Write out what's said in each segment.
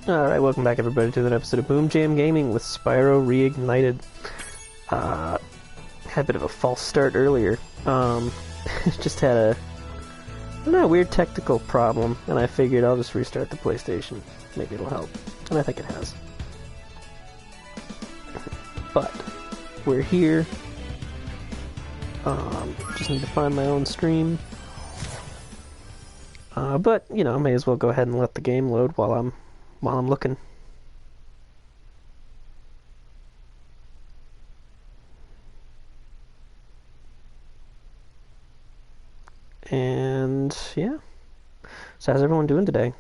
Alright, welcome back everybody to another episode of BoomJamGaming with Spyro Reignited. Had a bit of a false start earlier. Just had a, I don't know, weird technical problem, and I figured I'll just restart the PlayStation. Maybe it'll help. And I think it has. But, we're here. Just need to find my own stream. But, you know, may as well go ahead and let the game load while I'm looking. And yeah. So how's everyone doing today?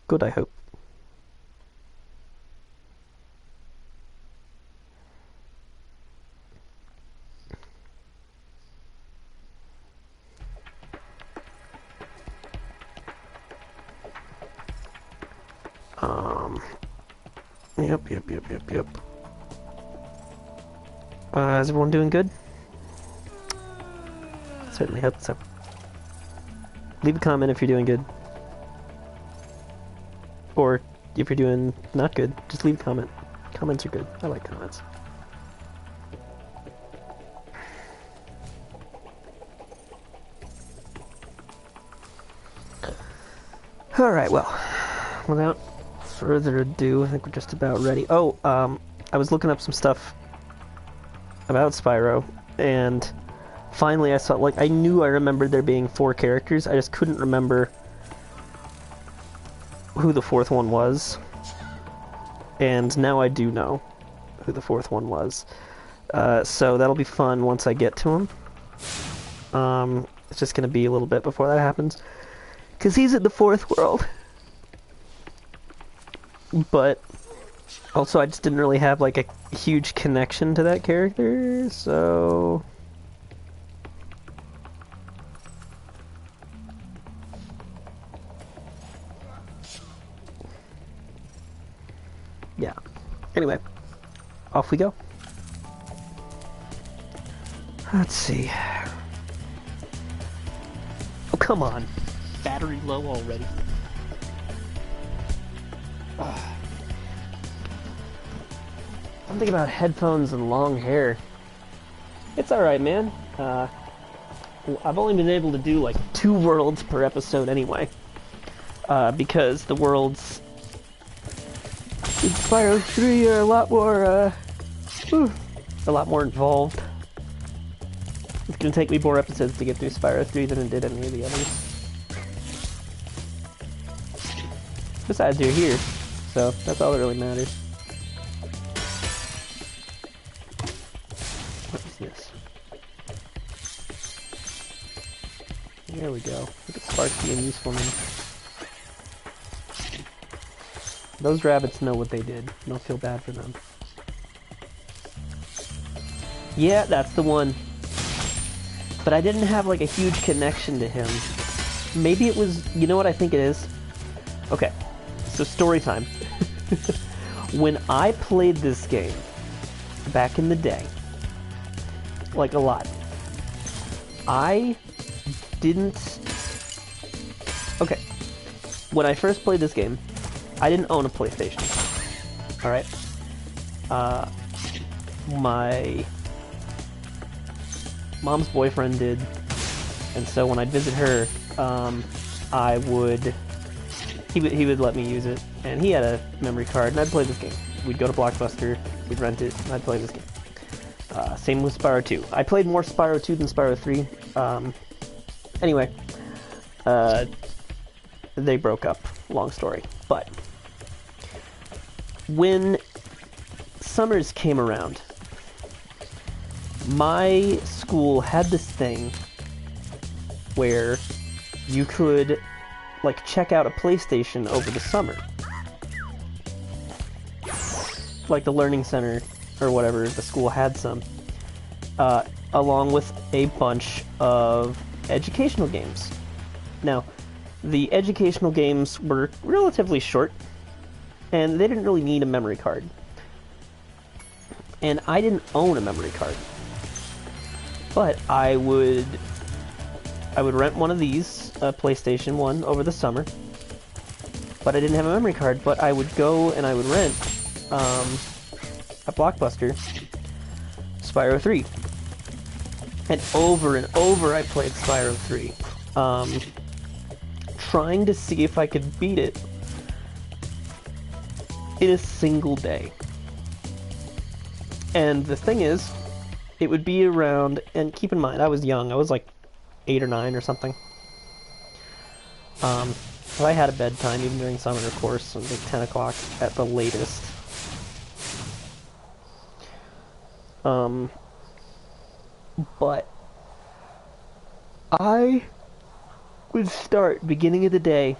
Good, I hope. Yep. Is everyone doing good? Certainly hope so. Leave a comment if you're doing good. Or if you're doing not good, just leave a comment. Comments are good. I like comments. Alright, well, without further ado, I think we're just about ready. Oh, I was looking up some stuff about Spyro, and finally I saw, like, I knew I remembered there being 4 characters, I just couldn't remember who the 4th one was. And now I do know who the 4th one was. So that'll be fun once I get to him. It's just gonna be a little bit before that happens, because he's in the 4th world. But also I just didn't really have like a huge connection to that character, so yeah. Anyway, off we go. Let's see. Oh, come on. Battery low already. Something about headphones and long hair. It's alright, man. I've only been able to do like 2 worlds per episode anyway. Because the worlds in Spyro 3 are a lot more involved. It's gonna take me more episodes to get through Spyro 3 than it did any of the others. Besides, you're here, so that's all that really matters. What is this? There we go. Look at Sparks being useful now. Those rabbits know what they did. Don't feel bad for them. Yeah, that's the one. But I didn't have like a huge connection to him. Maybe it was, you know what I think it is? Okay, so story time. When I played this game back in the day, like a lot, I didn't... Okay, when I first played this game, I didn't own a PlayStation. Alright? My mom's boyfriend did, and so when I'd visit her, he would let me use it, and he had a memory card, and I'd play this game. We'd go to Blockbuster, we'd rent it, and I'd play this game. Same with Spyro 2. I played more Spyro 2 than Spyro 3. Anyway, they broke up. Long story. But when summers came around, my school had this thing where you could like check out a PlayStation over the summer. Like the learning center or whatever, the school had some, along with a bunch of educational games. Now, the educational games were relatively short, and they didn't really need a memory card. And I didn't own a memory card. But I would rent one of these, a PlayStation 1, over the summer, but I didn't have a memory card. But I would go and I would rent at Blockbuster Spyro 3. And over I played Spyro 3. Trying to see if I could beat it in a single day. And the thing is, it would be around, and keep in mind, I was young, I was like 8 or 9 or something. So I had a bedtime, even during summer, of course, it was like 10 o'clock at the latest. But I would start, beginning of the day,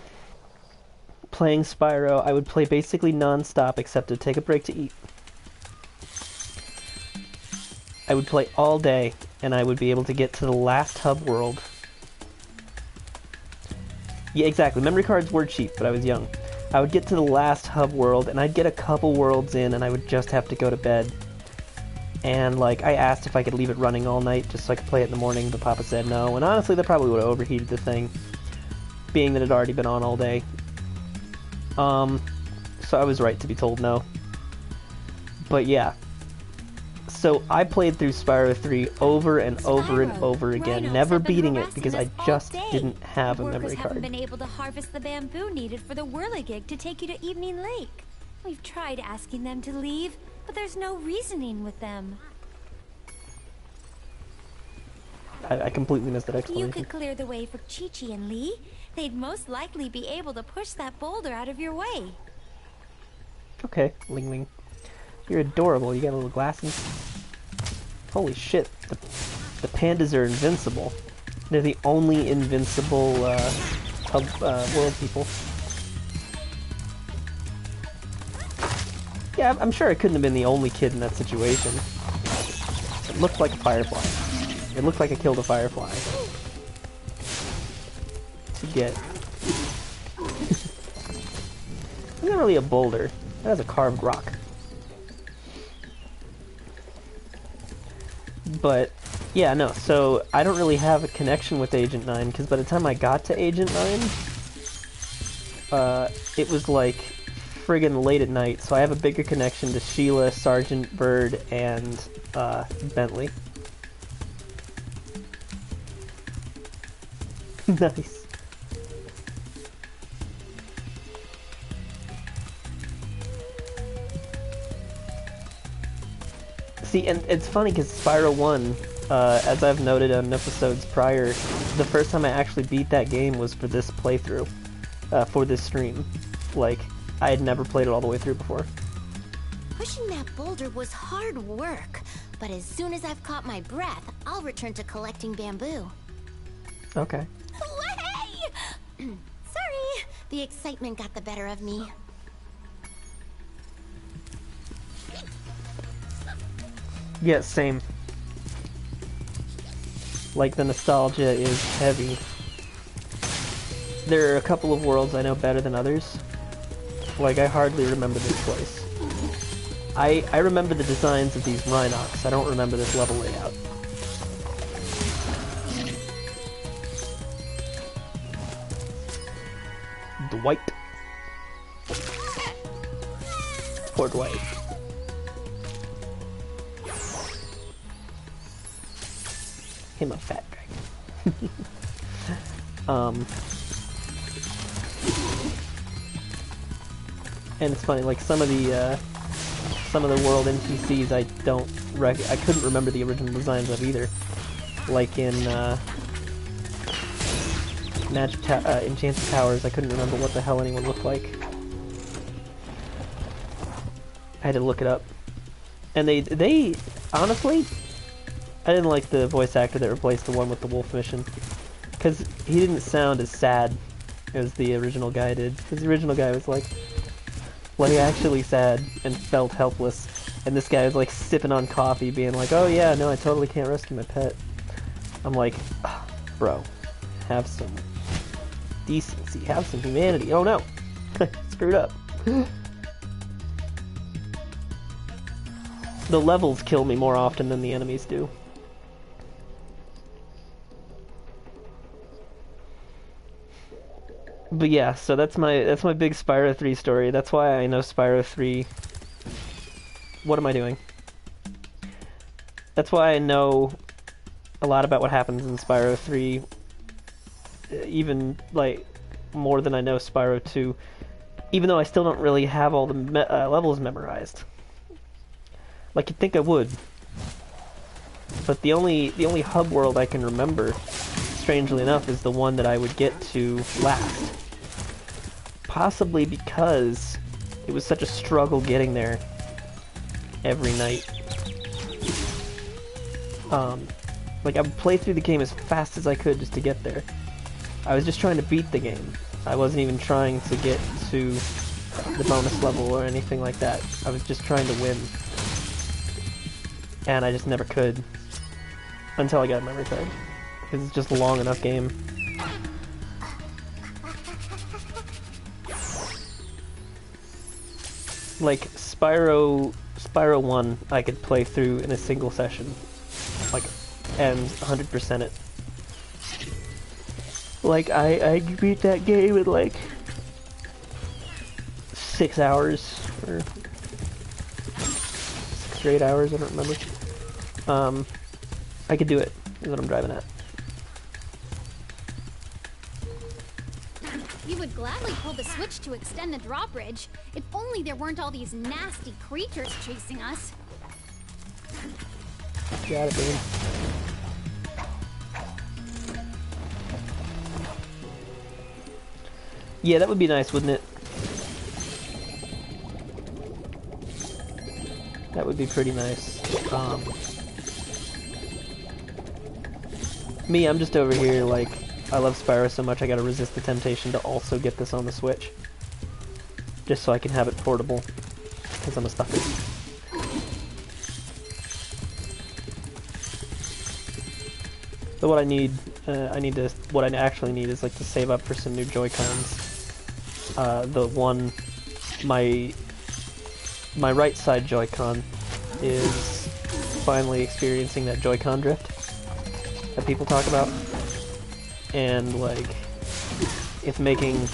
playing Spyro. I would play basically non-stop, except to take a break to eat. I would play all day, and I would be able to get to the last hub world. Yeah, exactly. Memory cards were cheap, but I was young. I would get to the last hub world, and I'd get a couple worlds in, and I would just have to go to bed. And, like, I asked if I could leave it running all night just so I could play it in the morning, but Papa said no. And honestly, that probably would have overheated the thing, being that it had already been on all day. So I was right to be told no. But yeah. So I played through Spyro 3 over and over and over again, never beating it because I just didn't have a memory card. Haven't been able to harvest the bamboo needed for the whirligig to take you to Evening Lake. We've tried asking them to leave, but there's no reasoning with them. I completely missed that explanation. You could clear the way for Chi-Chi and Lee. They'd most likely be able to push that boulder out of your way. Okay, Ling Ling. You're adorable. You got little glasses. Holy shit. The pandas are invincible. They're the only invincible world people. Yeah, I'm sure I couldn't have been the only kid in that situation. It looked like a firefly. It looked like I killed a firefly. To get... It's not really a boulder. That is a carved rock. But, yeah, no, so I don't really have a connection with Agent 9, because by the time I got to Agent 9, it was like friggin' late at night, so I have a bigger connection to Sheila, Sergeant Bird, and Bentley. Nice. See, and it's funny because Spyro 1, as I've noted on episodes prior, the first time I actually beat that game was for this playthrough, for this stream. Like, I had never played it all the way through before. Pushing that boulder was hard work, but as soon as I've caught my breath, I'll return to collecting bamboo. Okay. Way! Sorry, the excitement got the better of me. Yeah, same. Like, the nostalgia is heavy. There are a couple of worlds I know better than others. Like, I hardly remember this place. I remember the designs of these Rhinox. I don't remember this level layout. Dwight. Poor Dwight. Him a fat guy. And it's funny, like some of the world NPCs I couldn't remember the original designs of either. Like in Enchanted Towers, I couldn't remember what the hell anyone looked like. I had to look it up. And they honestly, I didn't like the voice actor that replaced the one with the wolf mission, because he didn't sound as sad as the original guy did. Because the original guy was like actually sad and felt helpless, and this guy was like sipping on coffee, being like, "Oh yeah, no, I totally can't rescue my pet." I'm like, oh, bro, have some decency, have some humanity. Oh no, screwed up. The levels kill me more often than the enemies do. But yeah, so that's my big Spyro 3 story. That's why I know Spyro 3. What am I doing? That's why I know a lot about what happens in Spyro 3, even like more than I know Spyro 2, even though I still don't really have all the levels memorized. Like you'd think I would. But the only hub world I can remember, strangely enough, is the one that I would get to last. Possibly because it was such a struggle getting there every night. Like I would play through the game as fast as I could just to get there. I was just trying to beat the game. I wasn't even trying to get to the bonus level or anything like that. I was just trying to win. And I just never could. Until I got a memory card. Because it's just a long enough game. Like, Spyro 1, I could play through in a single session. Like, and 100% it. Like, I beat that game in like 6 hours, or 6 or 8 hours, I don't remember. I could do it, is what I'm driving at. We would gladly pull the switch to extend the drawbridge, if only there weren't all these nasty creatures chasing us. Got it, dude. Yeah, that would be nice, wouldn't it? That would be pretty nice. Me, I'm just over here, like, I love Spyro so much I gotta resist the temptation to also get this on the Switch. Just so I can have it portable. Because I'm a sucker. So what I need, what I actually need is, like, to save up for some new Joy-Cons. My right side Joy-Con is finally experiencing that Joy-Con drift that people talk about, and like it's making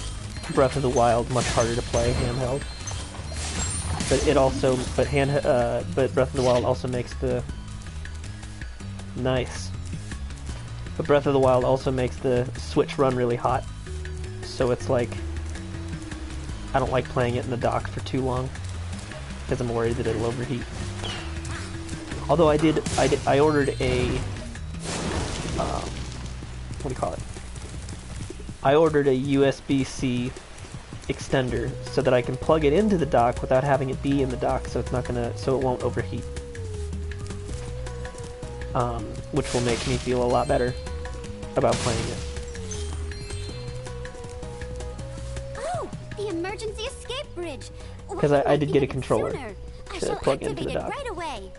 Breath of the Wild much harder to play handheld. But Breath of the Wild also makes the But Breath of the Wild also makes the Switch run really hot, so it's like I don't like playing it in the dock for too long because I'm worried that it'll overheat. Although I ordered a what do you call it? I ordered a USB-C extender so that I can plug it into the dock without having it be in the dock, so it won't overheat. Which will make me feel a lot better about playing it. Oh, the emergency escape bridge. Because I did get a controller I to shall plug into activate the it dock. right away.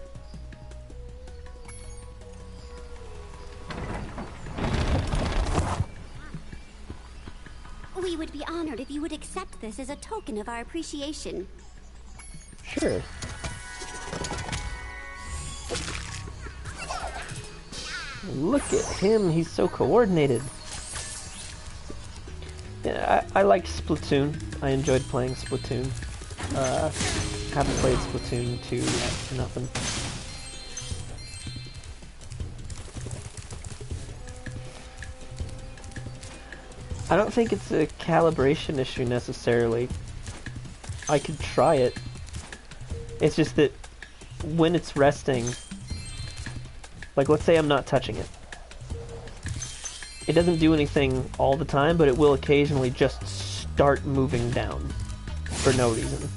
We would be honored if you would accept this as a token of our appreciation. Sure. Look at him, he's so coordinated. Yeah, I liked Splatoon. I enjoyed playing Splatoon. Haven't played Splatoon 2 yet, nothing. I don't think it's a calibration issue necessarily. I could try it. It's just that when it's resting, like let's say I'm not touching it. It doesn't do anything all the time, but it will occasionally just start moving down for no reason.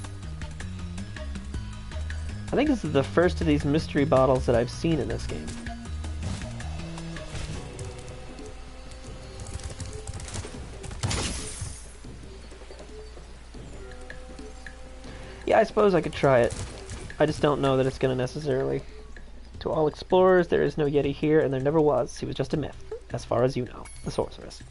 I think this is the first of these mystery bottles that I've seen in this game. Yeah, I suppose I could try it. I just don't know that it's going to necessarily. To all explorers, there is no Yeti here, and there never was. He was just a myth, as far as you know. The sorceress.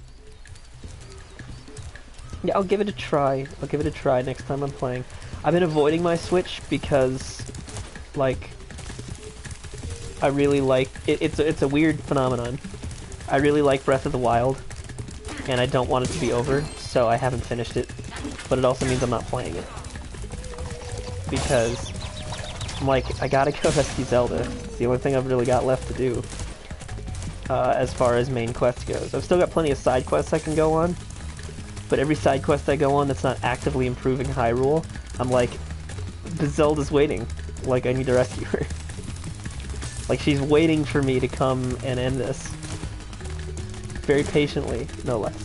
Yeah, I'll give it a try. I'll give it a try next time I'm playing. I've been avoiding my Switch because, like, I really like... It's a weird phenomenon. I really like Breath of the Wild, and I don't want it to be over, so I haven't finished it, but it also means I'm not playing it. Because I'm like, I gotta go rescue Zelda. It's the only thing I've really got left to do. As far as main quest goes. I've still got plenty of side quests I can go on, but every side quest I go on that's not actively improving Hyrule, I'm like, Zelda's waiting. Like, I need to rescue her. Like, she's waiting for me to come and end this. Very patiently, no less.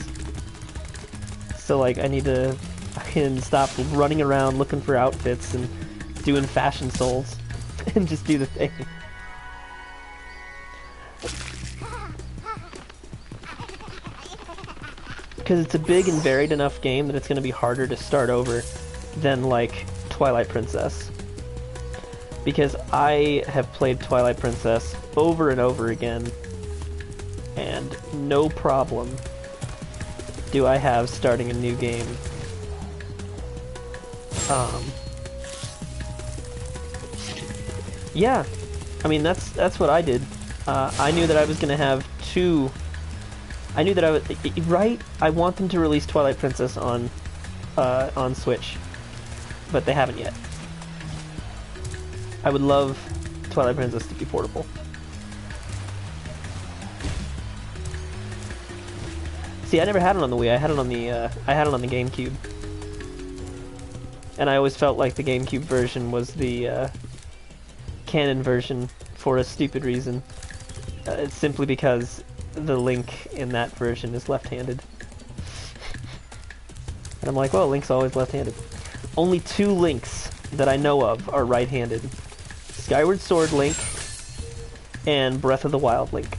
So, like, I need to fucking stop running around looking for outfits and doing fashion souls and just do the thing. Because it's a big and varied enough game that it's going to be harder to start over than, like, Twilight Princess. Because I have played Twilight Princess over and over again, and no problem do I have starting a new game. Yeah, I mean, that's what I did. I knew that I was going to have two... I knew that I would... Right? I want them to release Twilight Princess on Switch, but they haven't yet. I would love Twilight Princess to be portable. See, I never had it on the Wii. I had it on the GameCube, and I always felt like the GameCube version was the canon version for a stupid reason. It's simply because the Link in that version is left-handed. And I'm like, well, Link's always left-handed. Only two Links that I know of are right-handed. Skyward Sword Link and Breath of the Wild Link.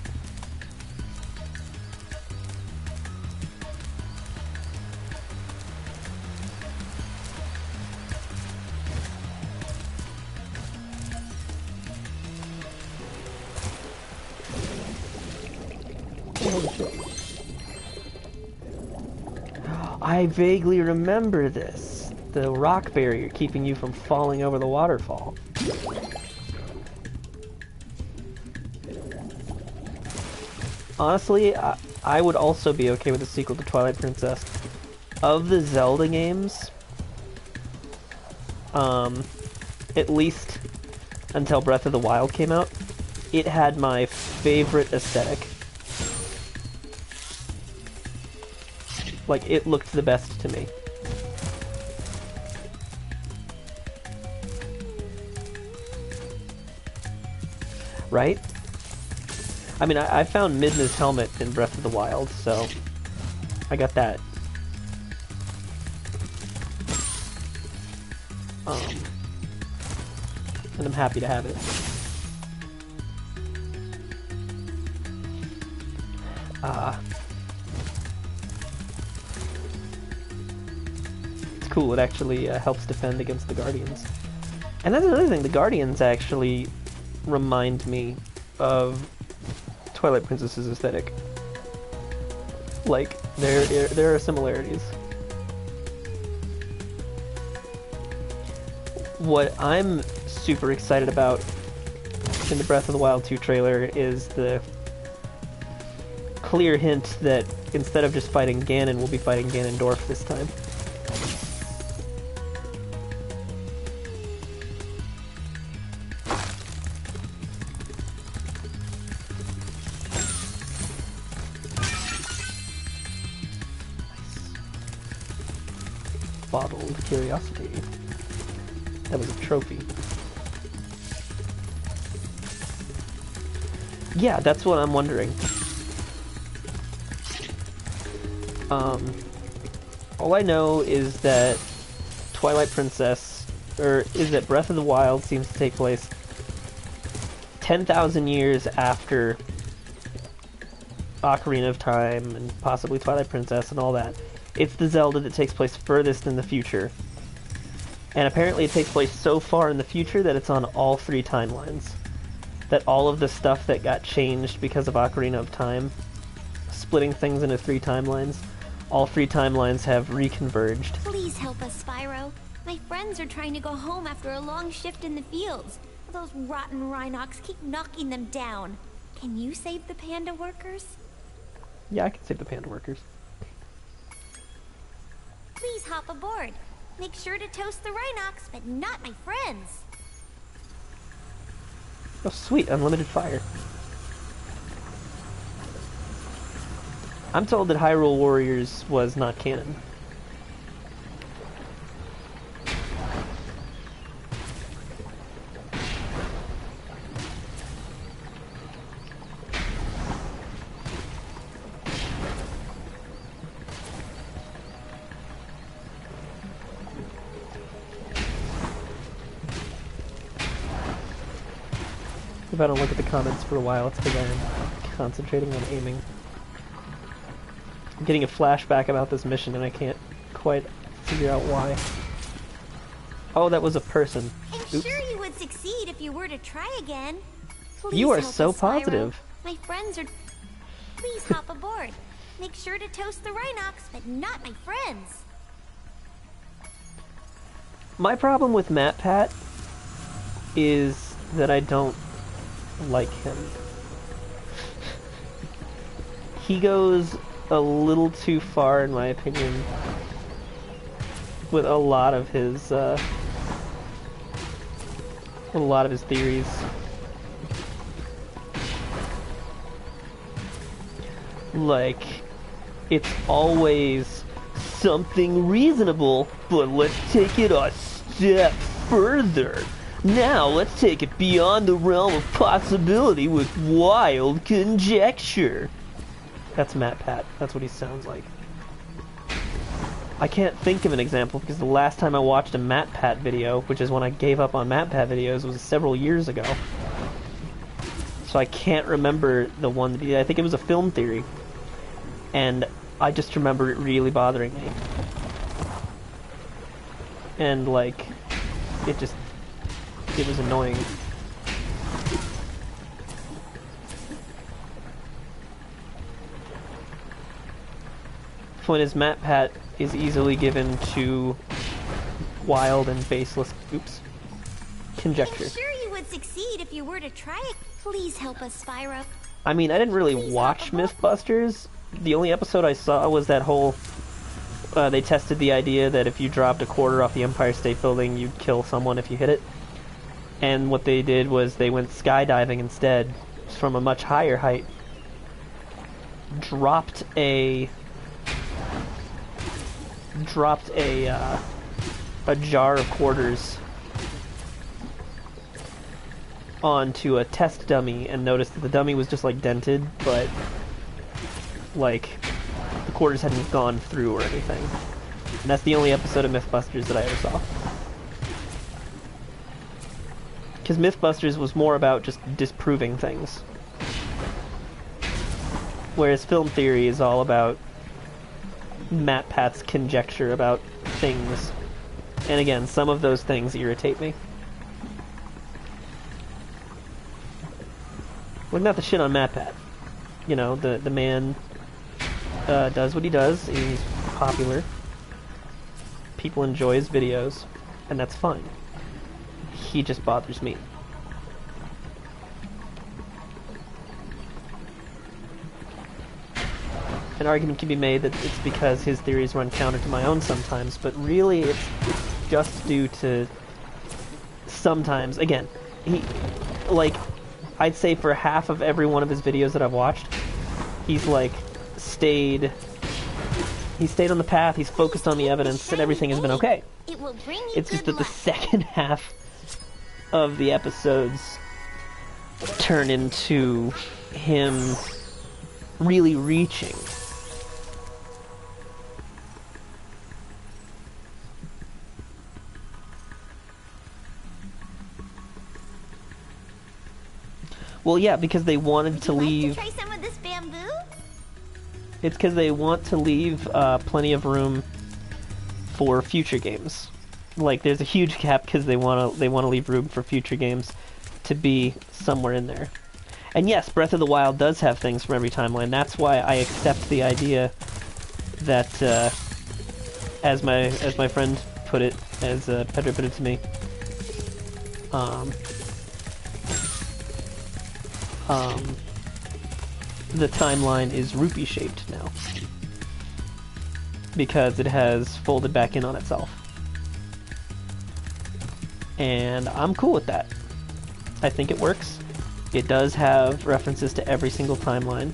I vaguely remember this. The rock barrier keeping you from falling over the waterfall. Honestly, I would also be okay with a sequel to Twilight Princess. Of the Zelda games, at least until Breath of the Wild came out, it had my favorite aesthetic. Like, it looked the best to me. Right? I mean, I found Midna's helmet in Breath of the Wild, so I got that. And I'm happy to have it. It's cool, it actually helps defend against the Guardians. And that's another thing, the Guardians actually remind me of Twilight Princess's aesthetic. Like, there are similarities. What I'm super excited about in the Breath of the Wild 2 trailer is the clear hint that instead of just fighting Ganon, we'll be fighting Ganondorf this time. Bottled curiosity. That was a trophy. Yeah, that's what I'm wondering. All I know is that Twilight Princess, or is that Breath of the Wild seems to take place 10,000 years after Ocarina of Time and possibly Twilight Princess and all that. It's the Zelda that takes place furthest in the future. And apparently it takes place so far in the future that it's on all three timelines. That all of the stuff that got changed because of Ocarina of Time, splitting things into three timelines, all three timelines have reconverged. Please help us, Spyro. My friends are trying to go home after a long shift in the fields. Those rotten Rhinox keep knocking them down. Can you save the panda workers? Yeah, I can save the panda workers. Please hop aboard. Make sure to toast the Rhinox, but not my friends. Oh, sweet, unlimited fire. I'm told that Hyrule Warriors was not canon. If I don't look at the comments for a while, it's because I'm concentrating on aiming. I'm getting a flashback about this mission and I can't quite figure out why. Oh, that was a person. I'm Oops. sure you would succeed if you were to try again. Please You are help so us, Spyro. positive. My friends are... Please hop aboard. Make sure to toast the Rhinox, but not my friends. My problem with MatPat is that I don't like him. He goes a little too far, in my opinion, with a lot of his theories. Like, it's always something reasonable, but let's take it a step further. Now let's take it beyond the realm of possibility with wild conjecture. That's MatPat. That's what he sounds like. I can't think of an example because the last time I watched a MatPat video, which is when I gave up on MatPat videos, was several years ago. So I can't remember the one that he did. I think it was a film theory. And I just remember it really bothering me. And like, it was annoying. Point is, MatPat is easily given to wild and baseless, conjecture. I'm sure you would succeed if you were to try it. Please help us, Spyro. I mean, I didn't really watch Mythbusters. The only episode I saw was that whole... they tested the idea that if you dropped a quarter off the Empire State Building, you'd kill someone if you hit it. And what they did was they went skydiving instead, from a much higher height. Dropped a jar of quarters onto a test dummy and noticed that the dummy was just like dented, but like the quarters hadn't gone through or anything. And that's the only episode of Mythbusters that I ever saw. Because Mythbusters was more about just disproving things. Whereas film theory is all about MatPat's conjecture about things. And again, some of those things irritate me. Well, not the shit on MatPat. You know, the man does what he does. He's popular. People enjoy his videos, and that's fine. He just bothers me. An argument can be made that it's because his theories run counter to my own sometimes, but really it's just due to sometimes, again, I'd say for half of every one of his videos that I've watched, he's stayed on the path, he's focused on the evidence, and everything has been okay. It's just that the second half of the episodes turn into him really reaching. Well, yeah, because they wanted to leave... Try some of this bamboo? It's because they want to leave plenty of room for future games. Like, there's a huge gap because they want to leave room for future games to be somewhere in there. And yes, Breath of the Wild does have things from every timeline. That's why I accept the idea that, as my friend put it, as Pedro put it to me, the timeline is rupee shaped now. because it has folded back in on itself. And I'm cool with that. I think it works. It does have references to every single timeline.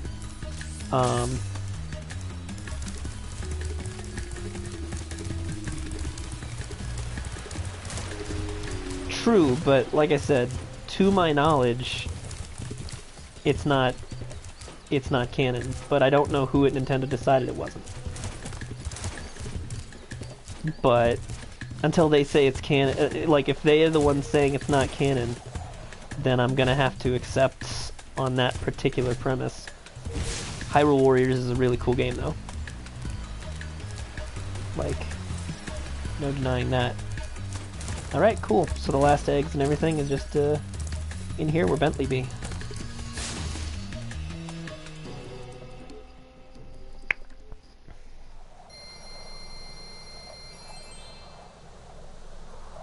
True, but like I said, to my knowledge, it's not canon. But I don't know who at Nintendo decided it wasn't. But until they say it's canon, like if they are the ones saying it's not canon, then I'm gonna have to accept on that particular premise. Hyrule Warriors is a really cool game though. Like, no denying that. Alright, cool. So the last eggs and everything is just in here where Bentley be.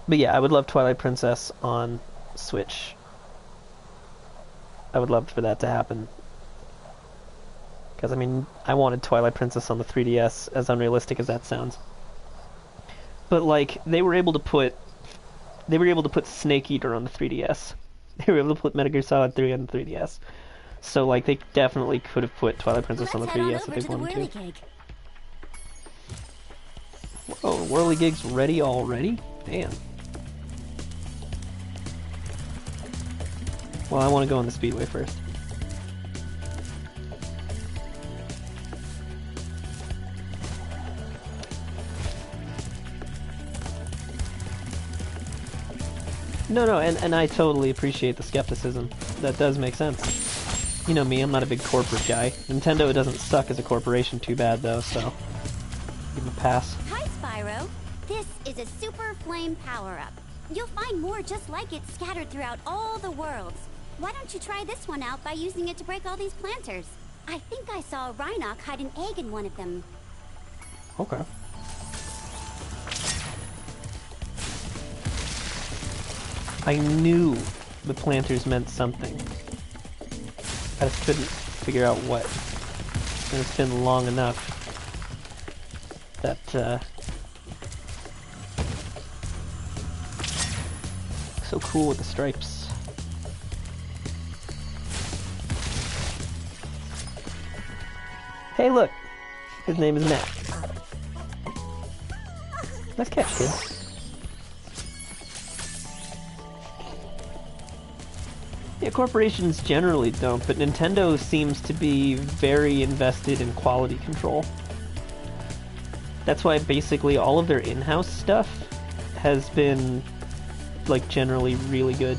But yeah, I would love Twilight Princess on Switch. I would love for that to happen. Because, I mean, I wanted Twilight Princess on the 3DS, as unrealistic as that sounds. But, like, they were able to put Snake Eater on the 3DS. They were able to put Metal Gear Solid 3 on the 3DS. So, like, they definitely could have put Twilight Princess on the 3DS if they wanted to. Oh, Whirligig's ready already? Damn. Well, I want to go on the Speedway first. No, and I totally appreciate the skepticism. That does make sense. You know me, I'm not a big corporate guy. Nintendo doesn't suck as a corporation too bad, though, so give them a pass. Hi, Spyro. This is a Super Flame power-up. You'll find more just like it scattered throughout all the worlds. Why don't you try this one out by using it to break all these planters? I think I saw a Rhinoc hide an egg in one of them. Okay. I knew the planters meant something. I just couldn't figure out what. And it's been long enough that, so cool with the stripes. Hey, look! His name is Matt. Nice catch, kid. Yeah, corporations generally don't, but Nintendo seems to be very invested in quality control. That's why basically all of their in-house stuff has been, like, generally really good.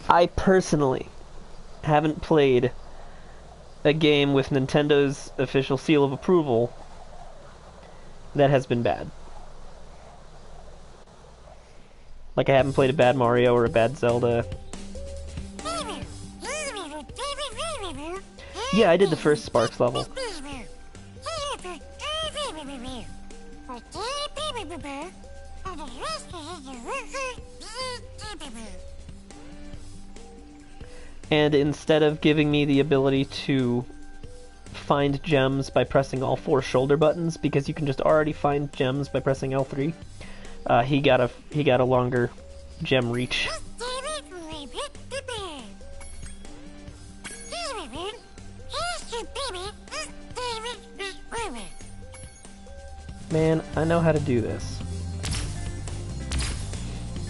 I personally haven't played a game with Nintendo's official seal of approval that has been bad. Like, I haven't played a bad Mario or a bad Zelda. Yeah, I did the first Sparks level. And instead of giving me the ability to find gems by pressing all 4 shoulder buttons, because you can just already find gems by pressing L3, he got a longer gem reach. Man, I know how to do this.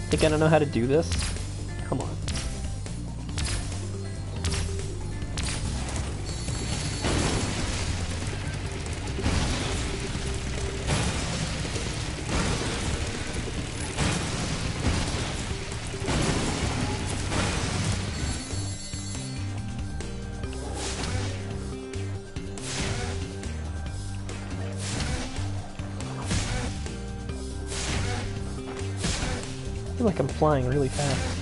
Think I don't know how to do this? Come on. I feel like I'm flying really fast.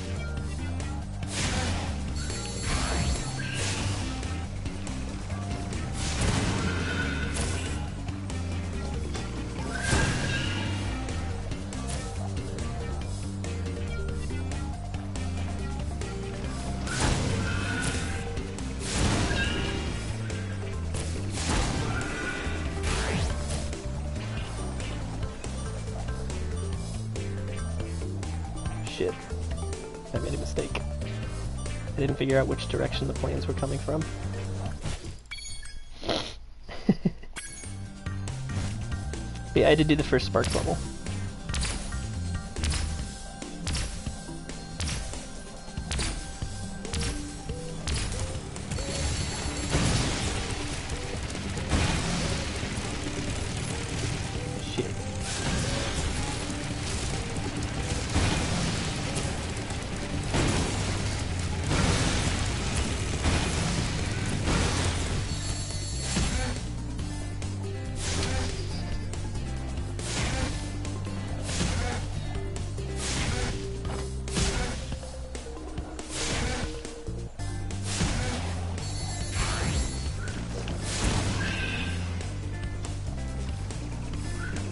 shit. I made a mistake. I didn't figure out which direction the planes were coming from. Yeah, I had to do the first Sparks level. Shit.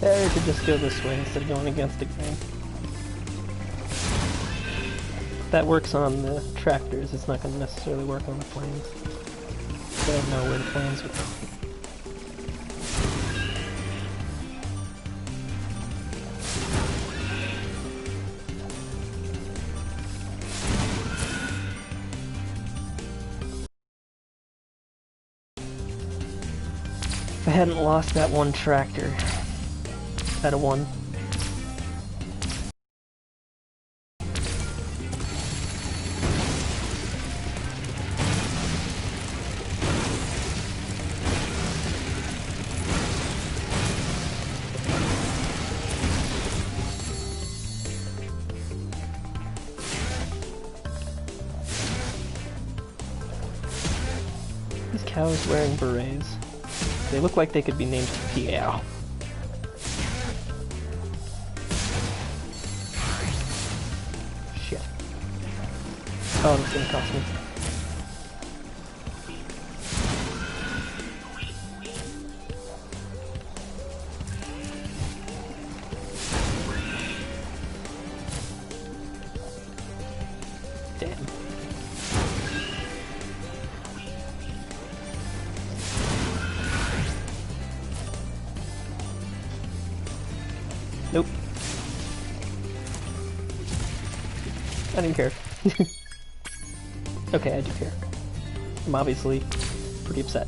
I could just go this way instead of going against the grain. That works on the tractors, it's not going to necessarily work on the planes. I don't know where the planes are. If I hadn't lost that one tractor, out of one. These cows wearing berets. They look like they could be named Piao. Shit. Oh, that's gonna cost me. Damn. Nope. I didn't care. Okay, I do care. I'm obviously pretty upset.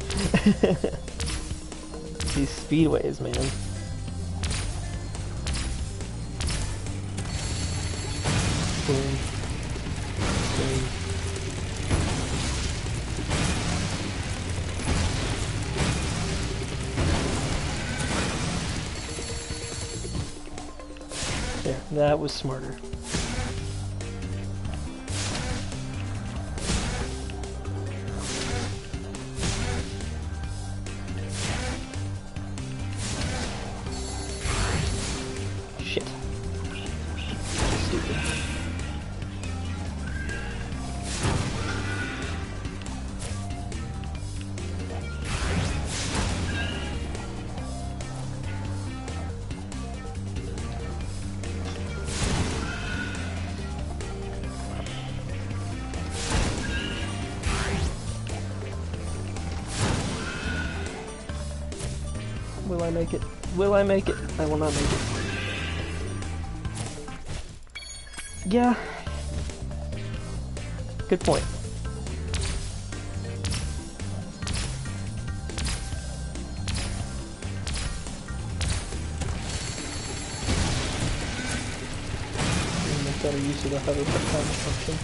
These speedways, man. Boom. Boom. There, that was smarter. Shit. Stupid. Will I make it? Will I make it? I will not make it. Yeah. Good point. Make better use of the hover function.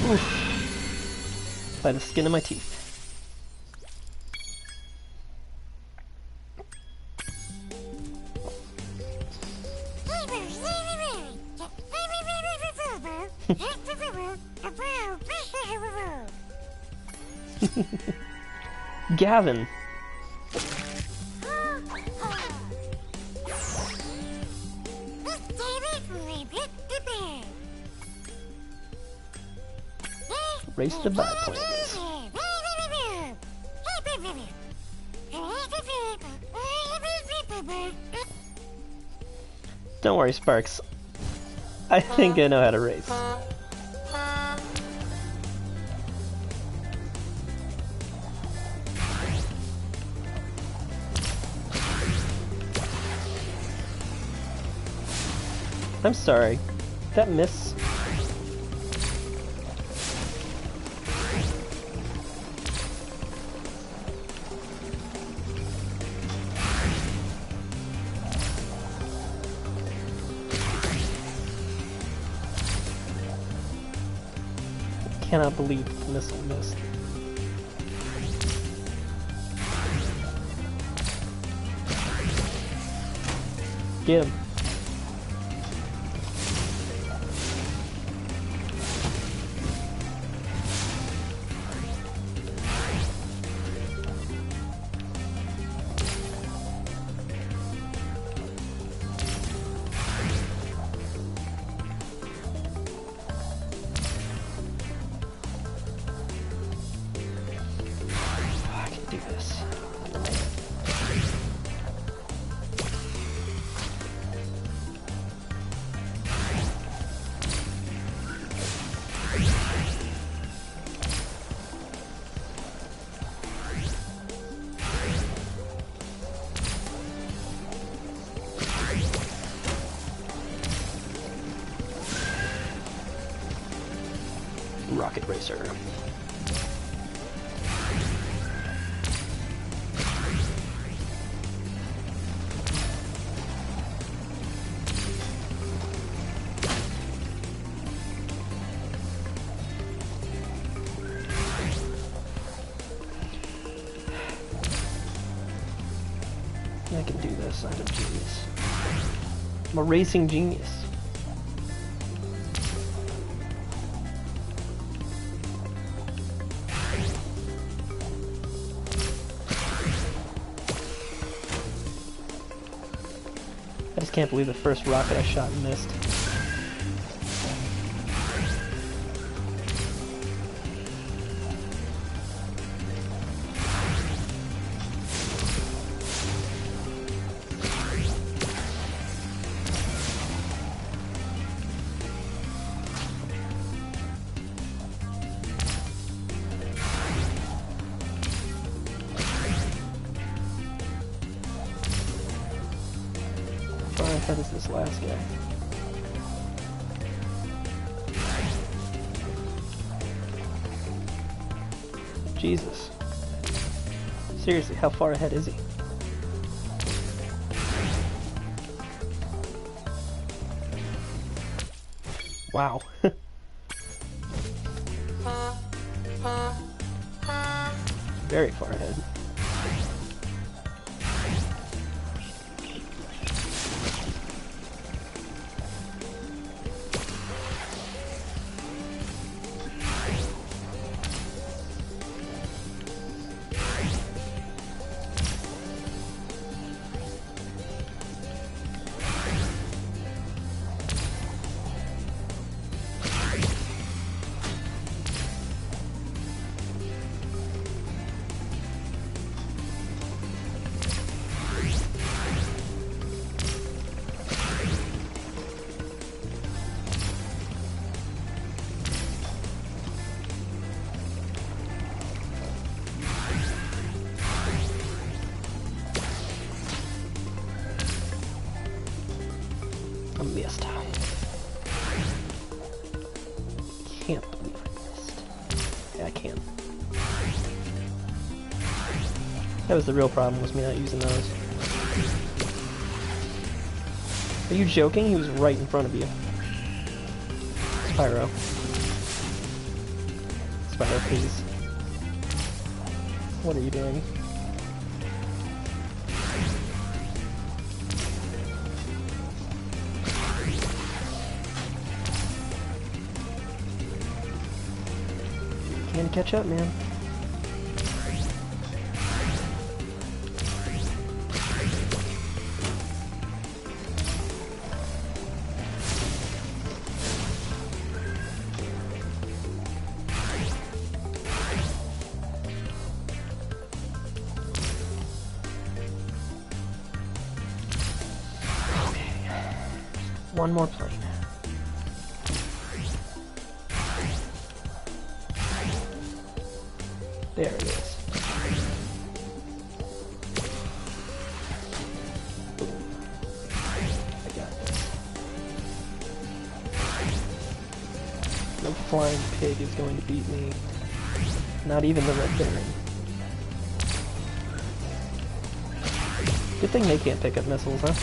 Oof. By the skin of my teeth. Gavin. Race the biplanes. Don't worry, Sparks. I think I know how to race. I'm sorry. That miss. I cannot believe the missile missed. Get him. Rocket Racer. I can do this. I'm a genius. I'm a racing genius. I just can't believe the first rocket I shot missed. That is this last guy. Jesus. Seriously, how far ahead is he? Wow. Very far ahead. I missed. Can't believe I missed. Yeah, I can. That was the real problem, was me not using those. Are you joking? He was right in front of you. Spyro. Spyro, please. What are you doing? Can't catch up, man. One more plane. There it is. Boom. I got this. No flying pig is going to beat me. Not even the Red Baron. Good thing they can't pick up missiles, huh?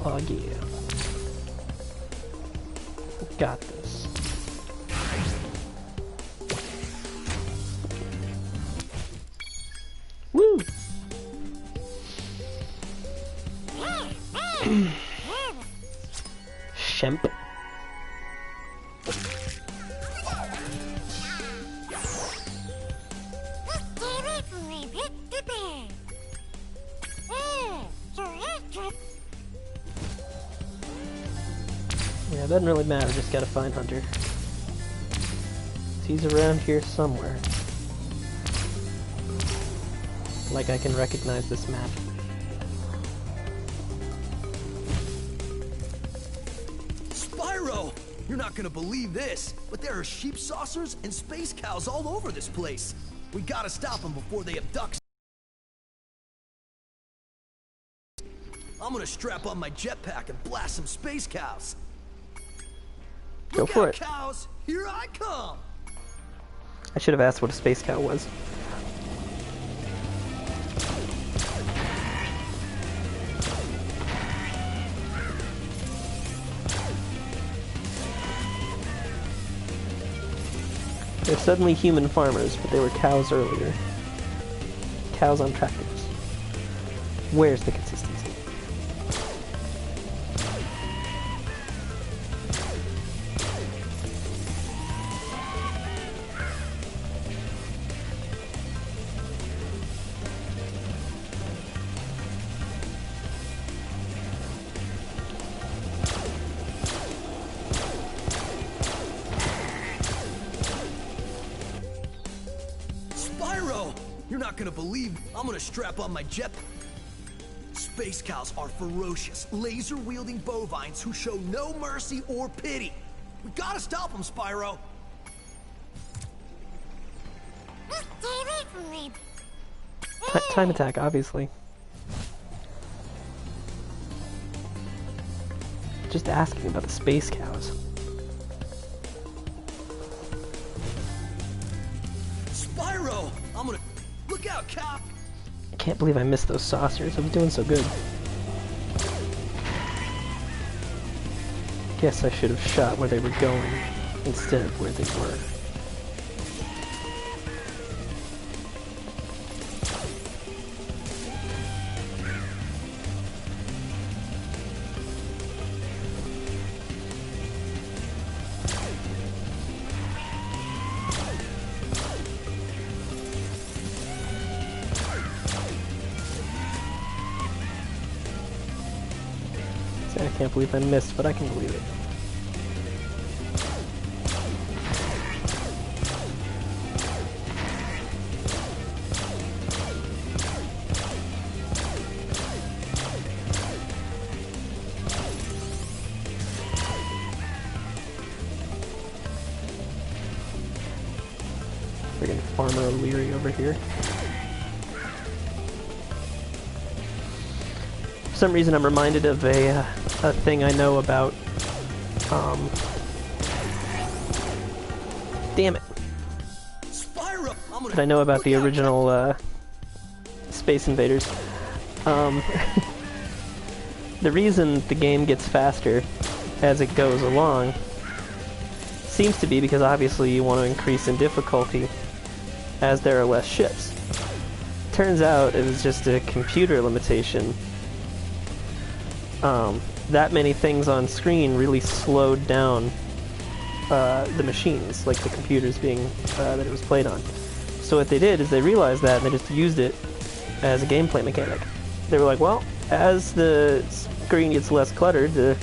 Oh yeah. Got this. Woo! Shemp. Yeah, it doesn't really matter, just gotta find Hunter. He's around here somewhere. Like I can recognize this map. Spyro! You're not gonna believe this, but there are sheep saucers and space cows all over this place. We gotta stop them before they abduct. I'm gonna strap on my jetpack and blast some space cows. Go Look for out, it. cows! Here I come! I should have asked what a space cow was. They're suddenly human farmers, but they were cows earlier. Cows on tractors. Where's the consistency? Spyro! You're not gonna believe. I'm gonna strap on my jet. Space cows are ferocious, laser-wielding bovines who show no mercy or pity. We gotta stop them, Spyro. Time attack, obviously. Just asking about the space cows. Spyro! I'm gonna... Look out, Cap! I can't believe I missed those saucers. I was doing so good. Guess I should have shot where they were going instead of where they were. I can't believe I missed, but I can believe it. Friggin' Farmer O'Leary over here. For some reason I'm reminded of a thing I know about, damn it. Spyro! That I know about the original, Space Invaders. The reason the game gets faster as it goes along seems to be because obviously you want to increase in difficulty as there are less ships. Turns out it was just a computer limitation. That many things on screen really slowed down the machines, like the computers being that it was played on. So what they did is they realized that and they just used it as a gameplay mechanic. They were like, well, as the screen gets less cluttered, the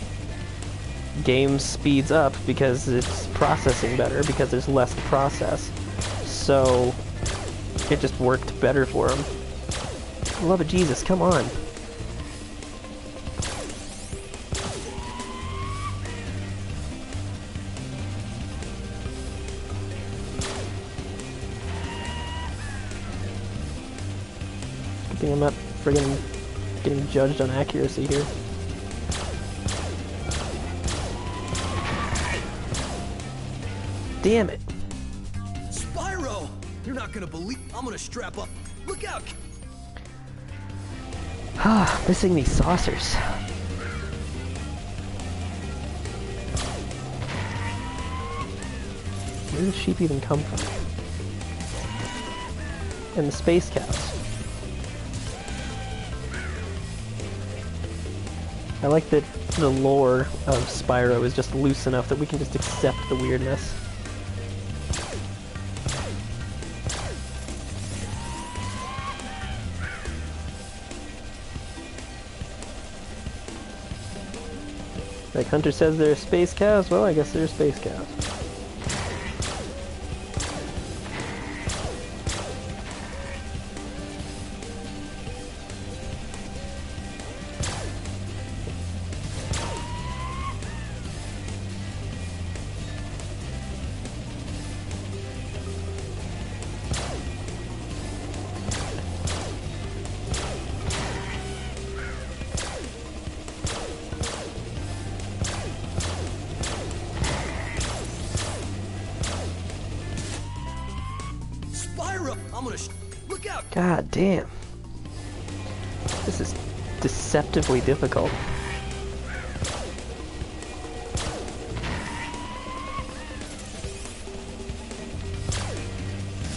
game speeds up because it's processing better, because there's less to process. So it just worked better for them. Love of Jesus, come on. Good thing I'm not friggin' getting judged on accuracy here. Damn it. Spyro! You're not gonna believe... I'm gonna strap up. Look out! Ah, missing these saucers. Where did the sheep even come from? And the space cows. I like that the lore of Spyro is just loose enough that we can just accept the weirdness. Like Hunter says they're space cows, well I guess they're space cows. Look out! God damn. This is deceptively difficult.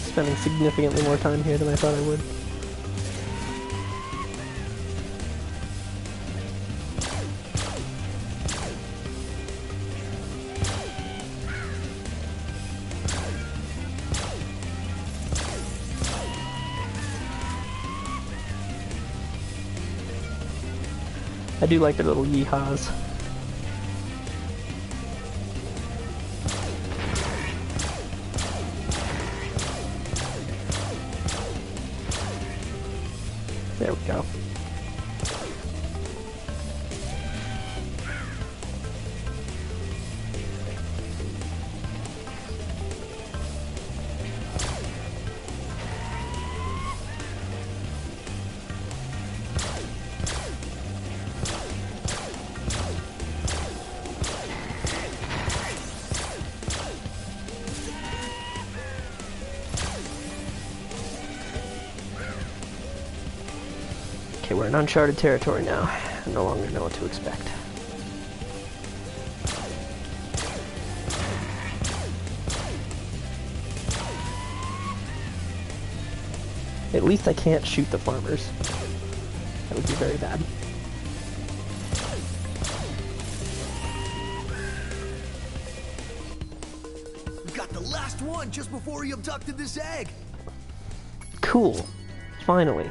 Spending significantly more time here than I thought I would. I do like their little yeehaws. There we go. Okay, we're in uncharted territory now. I no longer know what to expect. At least I can't shoot the farmers. That would be very bad. We got the last one just before he abducted this egg. Cool. Finally.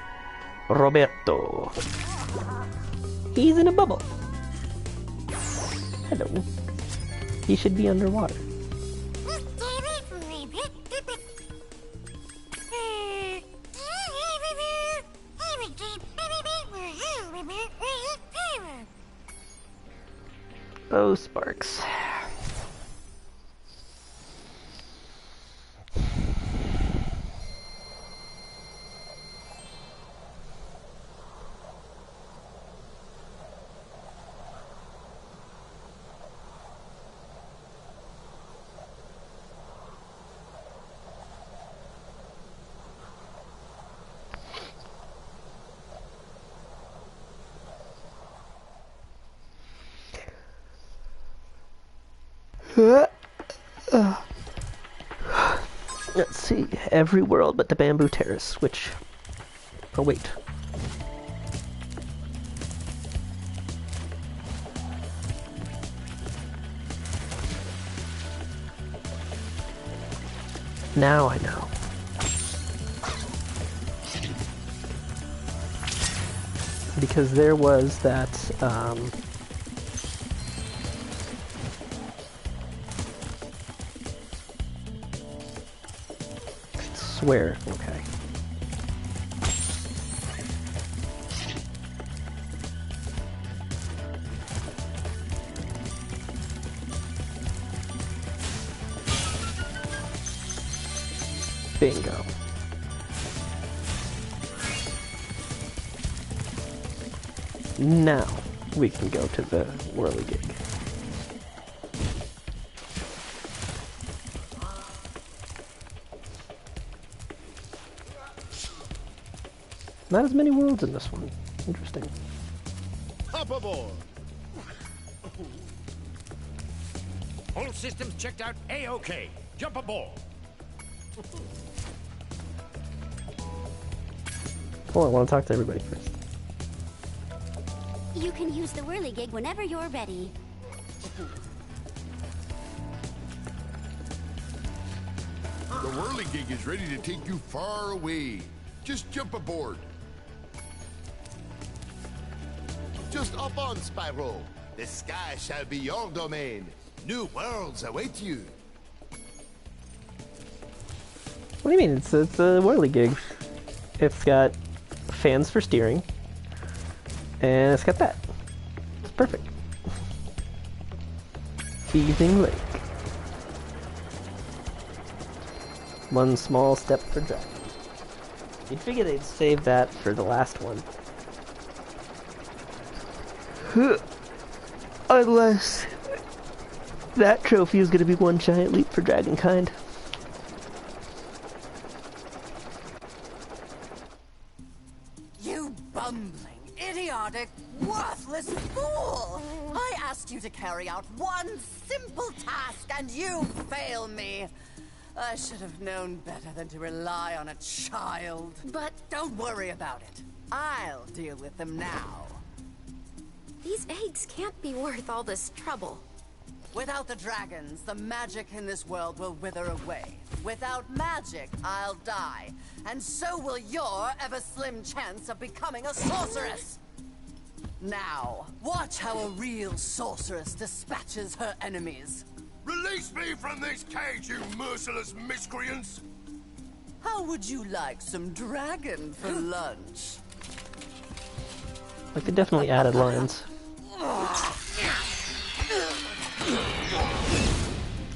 Roberto. He's in a bubble. Hello. He should be underwater. Oh, Sparks. Let's see. Every world but the Bamboo Terrace, which... Oh, wait. Now I know. because there was that, I swear, okay. Bingo. Now we can go to the whirligig. Not as many worlds in this one. Interesting. Hop aboard. All systems checked out A-OK. Jump aboard. Hold on, I want to talk to everybody first. You can use the whirligig whenever you're ready. The whirligig is ready to take you far away. Just jump aboard. Just up on, Spyro. The sky shall be your domain. New worlds await you. What do you mean? It's a whirligig. It's got fans for steering, and it's got that. It's perfect. Teasing Lake. One small step for Dragon. You'd figure they'd save that for the last one. Unless that trophy is going to be one giant leap for Dragonkind. You bumbling, idiotic, worthless fool! I asked you to carry out one simple task and you fail me. I should have known better than to rely on a child. But don't worry about it. I'll deal with them now. These eggs can't be worth all this trouble. Without the dragons, the magic in this world will wither away. Without magic, I'll die. And so will your ever-slim chance of becoming a sorceress. Now, watch how a real sorceress dispatches her enemies. Release me from this cage, you merciless miscreants! How would you like some dragon for lunch? Like, they definitely added lines.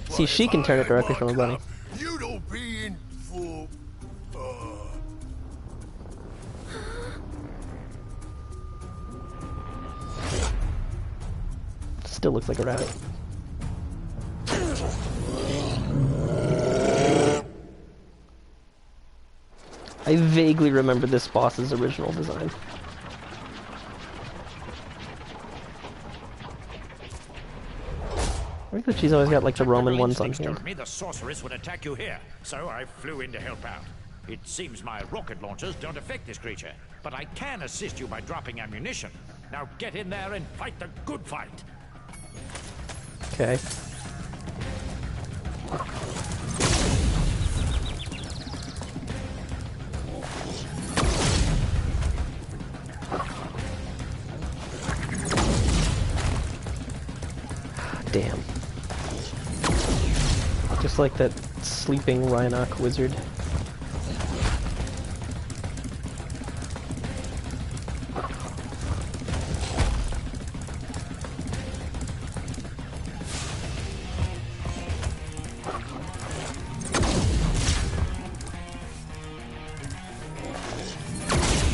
See, she can turn it directly from a bunny. You don't be in for... Still looks like a rabbit. I vaguely remember this boss's original design. I think that she's always got like the Roman ones on hand. Told me the sorceress would attack you here, so I flew in to help out. It seems my rocket launchers don't affect this creature, but I can assist you by dropping ammunition. Now get in there and fight the good fight. Okay. Damn. Just like that sleeping Rhinoc wizard.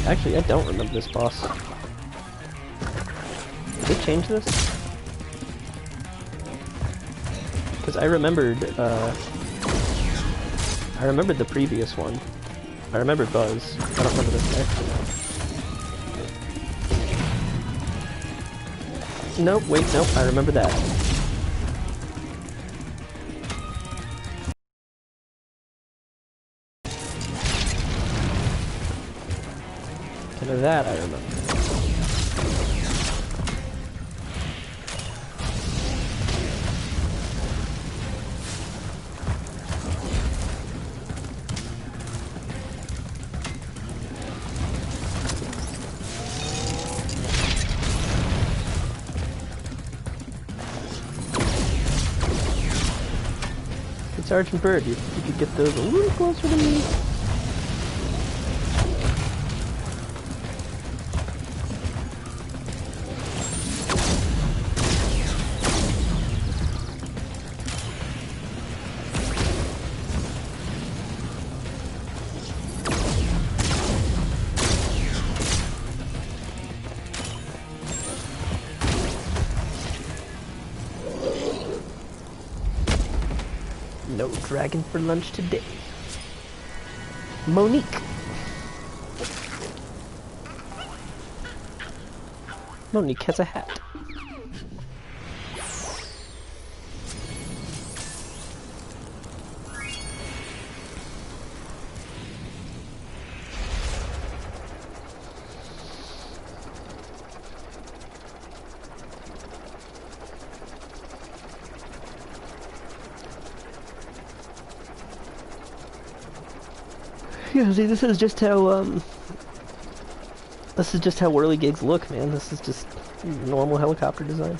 Actually, I don't remember this boss. Did they change this? Because I remembered the previous one. I remembered Buzz. I don't remember this guy. Nope, wait, nope, I remember that. And that I remember. Sergeant Bird, you could get those a little closer to me. No dragon for lunch today. Monique. Monique has a hat. Yeah, see, this is just how whirly gigs look, man. This is just normal helicopter design.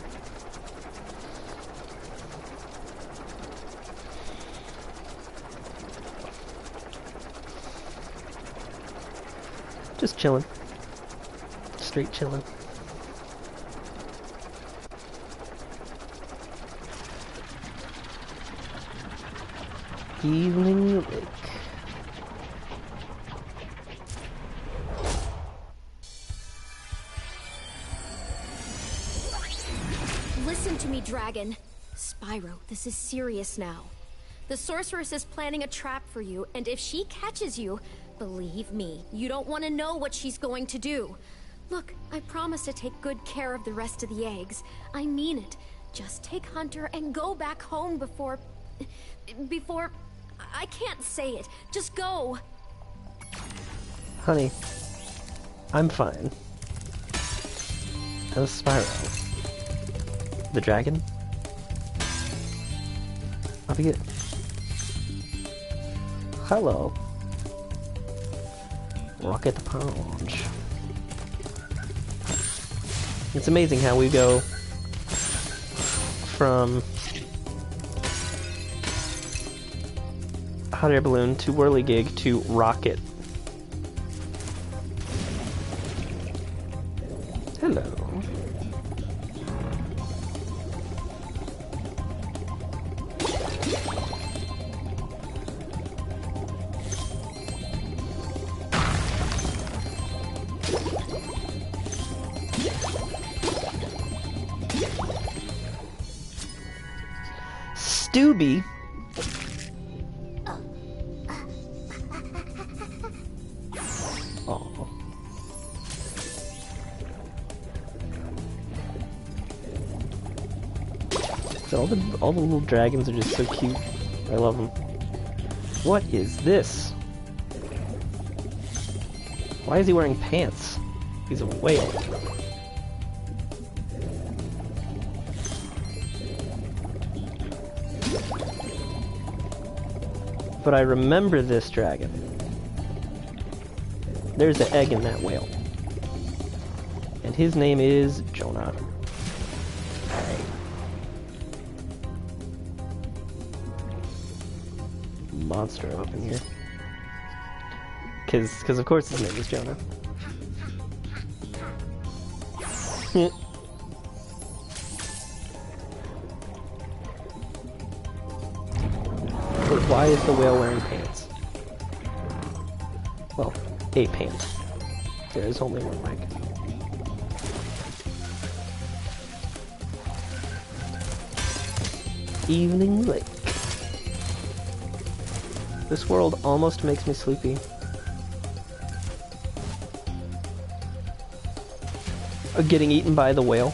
Just chilling. Straight chilling. Evening Lake. Listen to me, Dragon. Spyro, this is serious now. The sorceress is planning a trap for you, and if she catches you, believe me, you don't want to know what she's going to do. Look, I promise to take good care of the rest of the eggs. I mean it. Just take Hunter and go back home before... I can't say it. Just go. Honey, I'm fine. That was Spyro. The dragon? I'll be good. Hello. Rocket Punch. It's amazing how we go from hot air balloon to whirligig to rocket. Hello. Stooby. Oh. All the little dragons are just so cute. I love them. What is this? Why is he wearing pants? He's a whale. But I remember this dragon. There's the egg in that whale. And his name is Jonah. Alright. Monster up in here. Cause of course his name is Jonah. But why is the whale wearing pants? Well, a pant. There is only one leg. Evening Lake. This world almost makes me sleepy. Getting eaten by the whale.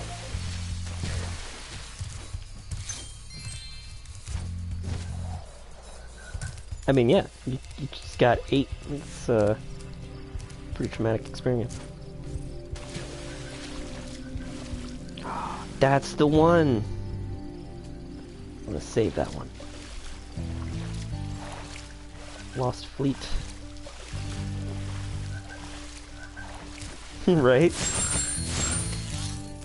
I mean, yeah, you just got ate. It's a pretty traumatic experience. That's the one! I'm gonna save that one. Lost Fleet. Right?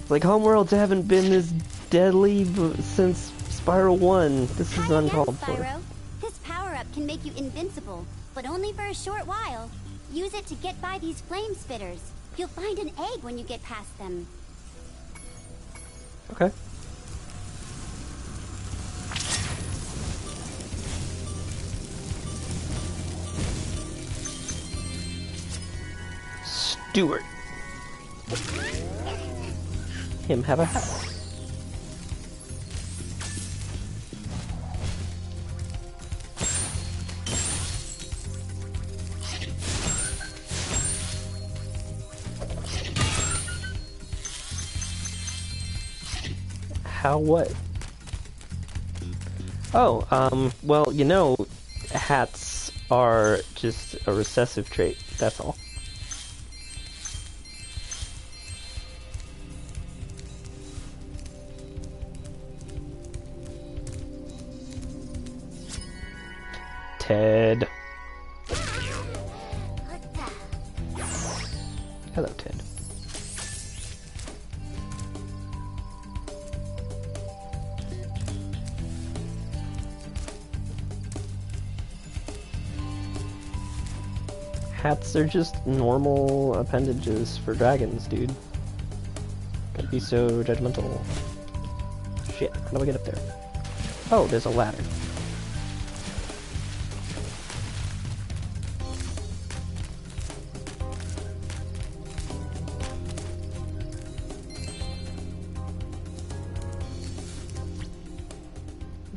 Like, homeworlds haven't been this deadly since Spyro 1. This is uncalled for. Spyro. can make you invincible, but only for a short while. Use it to get by these flame spitters. You'll find an egg when you get past them. Okay. Stewart. Him have a house. How what? Oh, well, you know, hats are just a recessive trait, that's all. Ted. Hello, Ted. Hats are just normal appendages for dragons, dude. Gotta be so judgmental. Shit, how do I get up there? Oh, there's a ladder.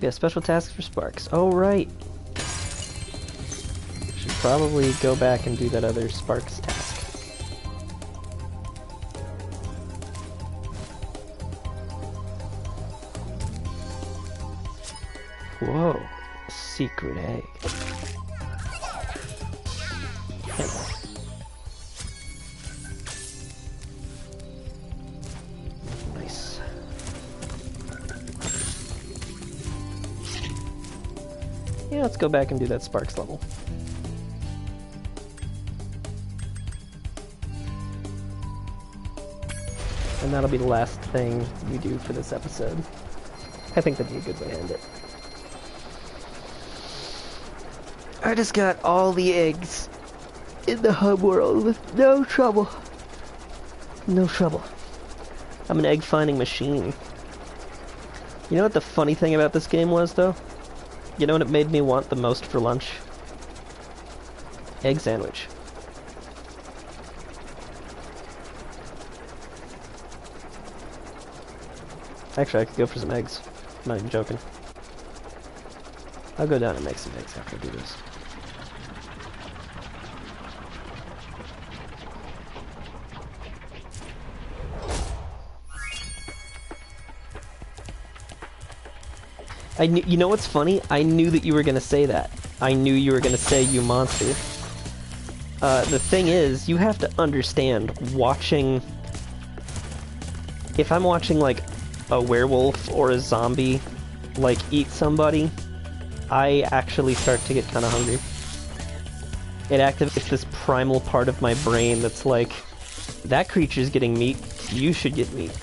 Yeah, special task for Sparks. Oh, right. Should probably go back and do that other Sparks task. Whoa. Secret egg. Nice. Yeah, let's go back and do that Sparks level. And that'll be the last thing we do for this episode. I think that'd be a good way to end it. I just got all the eggs in the hub world with no trouble. No trouble. I'm an egg finding machine. You know what the funny thing about this game was, though? You know what it made me want the most for lunch? Egg sandwich. Actually, I could go for some eggs. I'm not even joking. I'll go down and make some eggs after I do this. You know what's funny? I knew that you were gonna say that. I knew you were gonna say, "You monster." The thing is, you have to understand, watching... If I'm watching, like, a werewolf or a zombie, like, eat somebody, I actually start to get kind of hungry. It activates this primal part of my brain that's like, that creature's getting meat, you should get meat.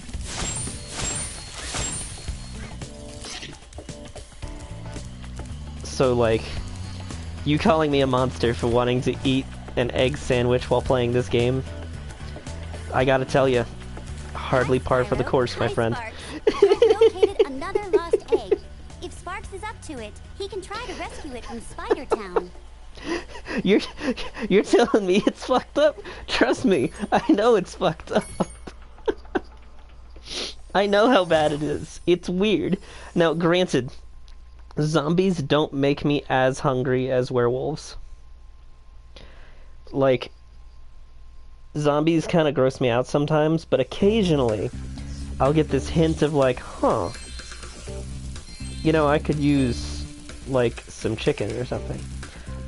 So, like, you calling me a monster for wanting to eat an egg sandwich while playing this game, I gotta tell you, hardly par for the course, my friend. I've located another lost egg. If Sparks is up to it, he can try to rescue it from Spider Town. You're telling me it's fucked up? Trust me, I know it's fucked up. I know how bad it is. It's weird. Now, granted, zombies don't make me as hungry as werewolves. Like, zombies kind of gross me out sometimes, but occasionally I'll get this hint of like, huh, you know, I could use, like, some chicken or something.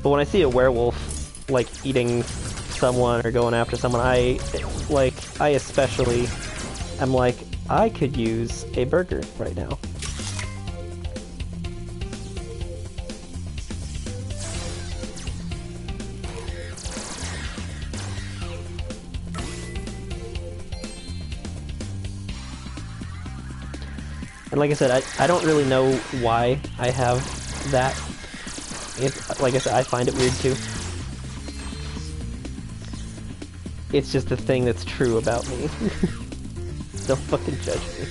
But when I see a werewolf, like, eating someone or going after someone, I especially am like, I could use a burger right now. And like I said, I don't really know why I have that Like I said, I find it weird too. It's just a thing that's true about me. Don't fucking judge me.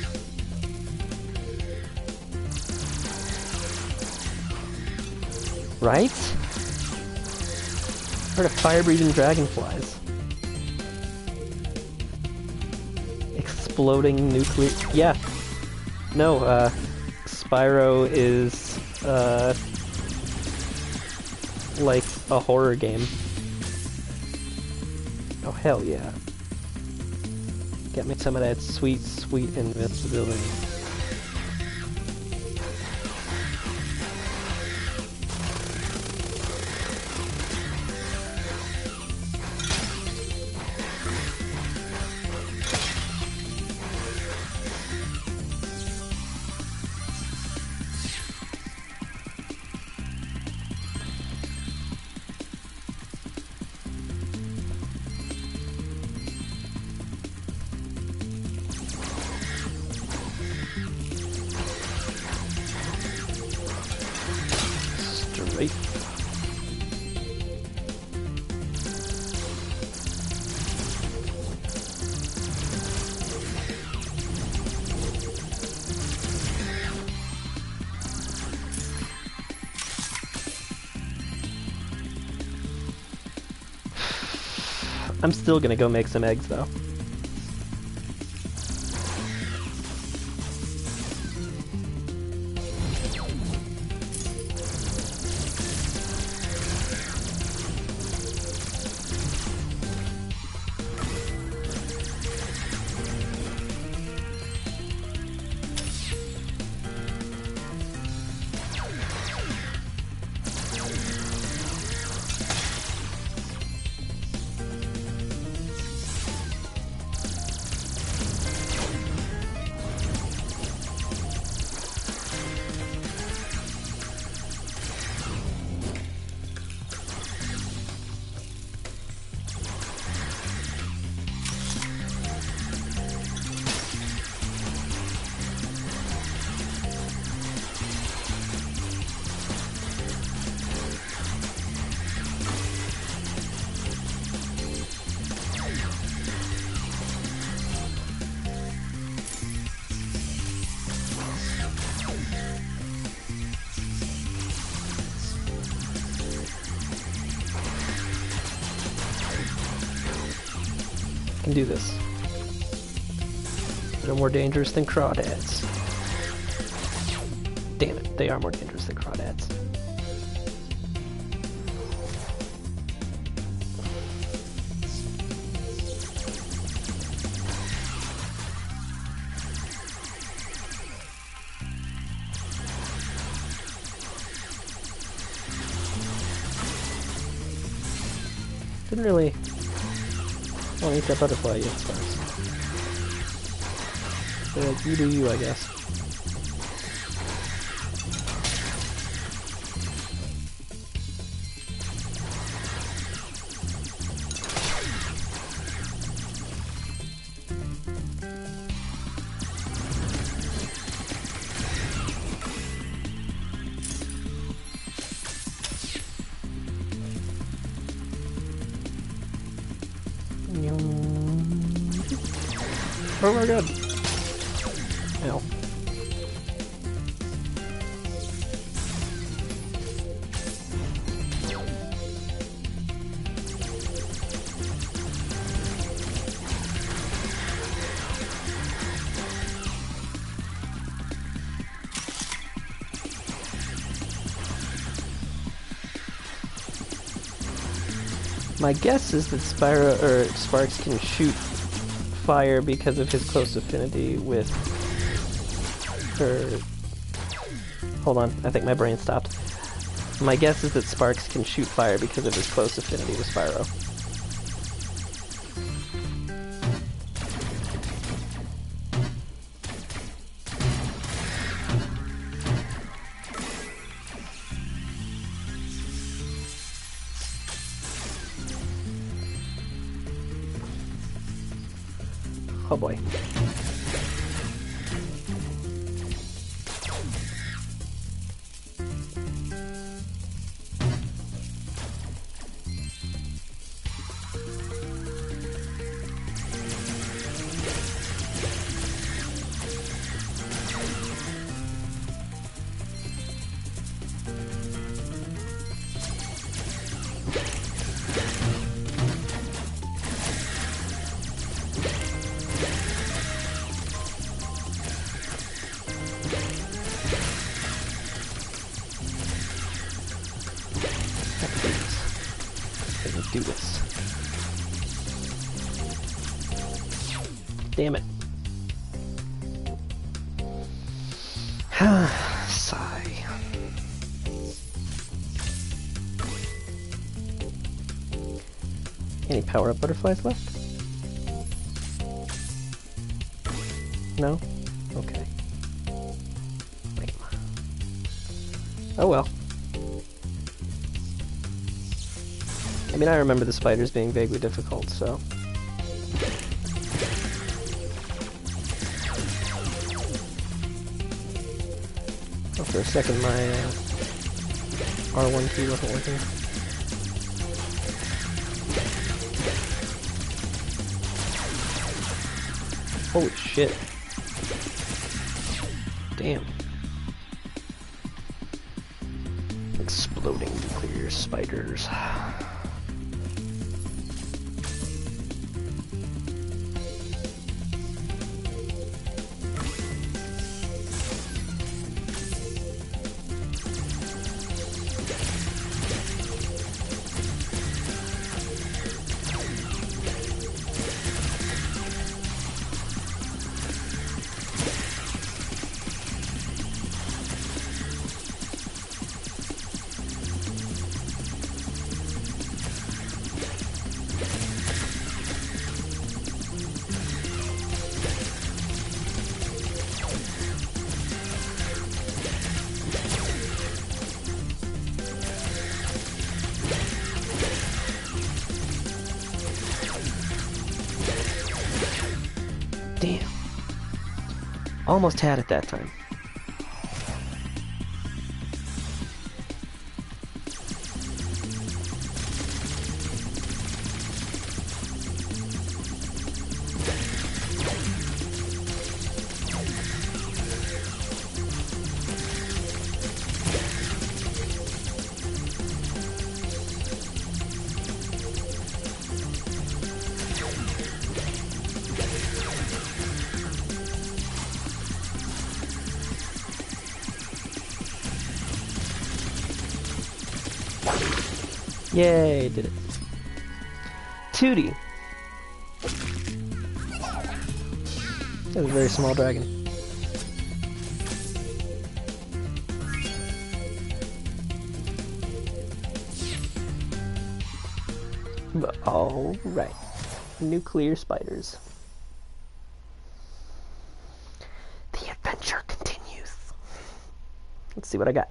Right? Heard of fire-breathing dragonflies. Exploding nuclear... Yeah. No, Spyro is, like a horror game. Oh, hell yeah. Get me some of that sweet, sweet invincibility. I'm still gonna go make some eggs, though. Can do this. They're more dangerous than crawdads. Damn it, they are more dangerous than crawdads. Didn't really... I'll eat that butterfly yet, Sparks. So, like, you do you, I guess. Oh my god! Ow. My guess is that Sparks can shoot fire because of his close affinity with her... Hold on, I think my brain stopped. My guess is that Sparks can shoot fire because of his close affinity with Spyro. Oh boy. do this. Damn it. Sigh. Any power-up butterflies left? No? Okay. Lame. Oh well. I mean, I remember the spiders being vaguely difficult, so... Oh, for a second my R1 key wasn't working. Holy shit. Damn. Exploding nuclear spiders. Damn. Almost had it that time. Yay, did it. Tootie. That was a very small dragon. Alright. Nuclear spiders. The adventure continues. Let's see what I got.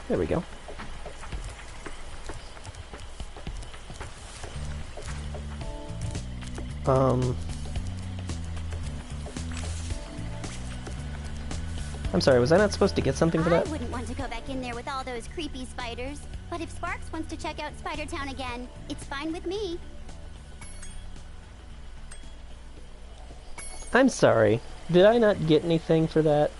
There we go. I'm sorry, was I not supposed to get something for that? I wouldn't want to go back in there with all those creepy spiders. But if Sparks wants to check out Spider Town again, it's fine with me. I'm sorry. Did I not get anything for that?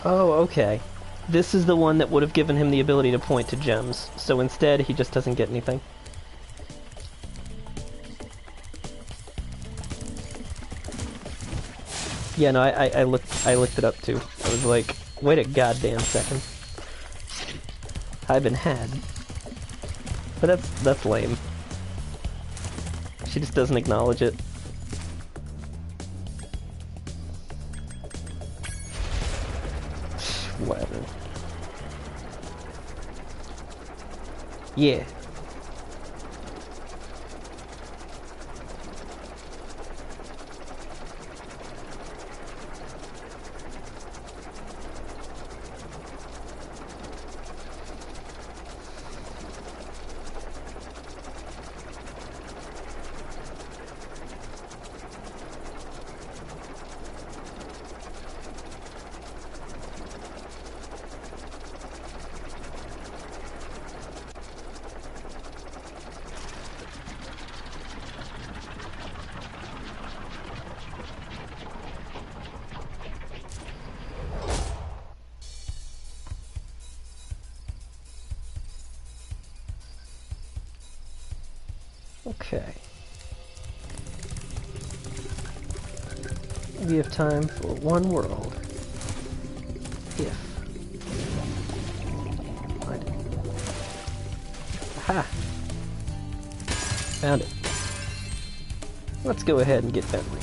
Oh, okay. This is the one that would have given him the ability to point to gems, so instead he just doesn't get anything. Yeah, no, I looked it up too. I was like, wait a goddamn second. I've been had. But that's lame. She just doesn't acknowledge it. Whatever. Yeah. Okay. We have time for one world. If. Find it. Aha! Found it. Let's go ahead and get Bentley.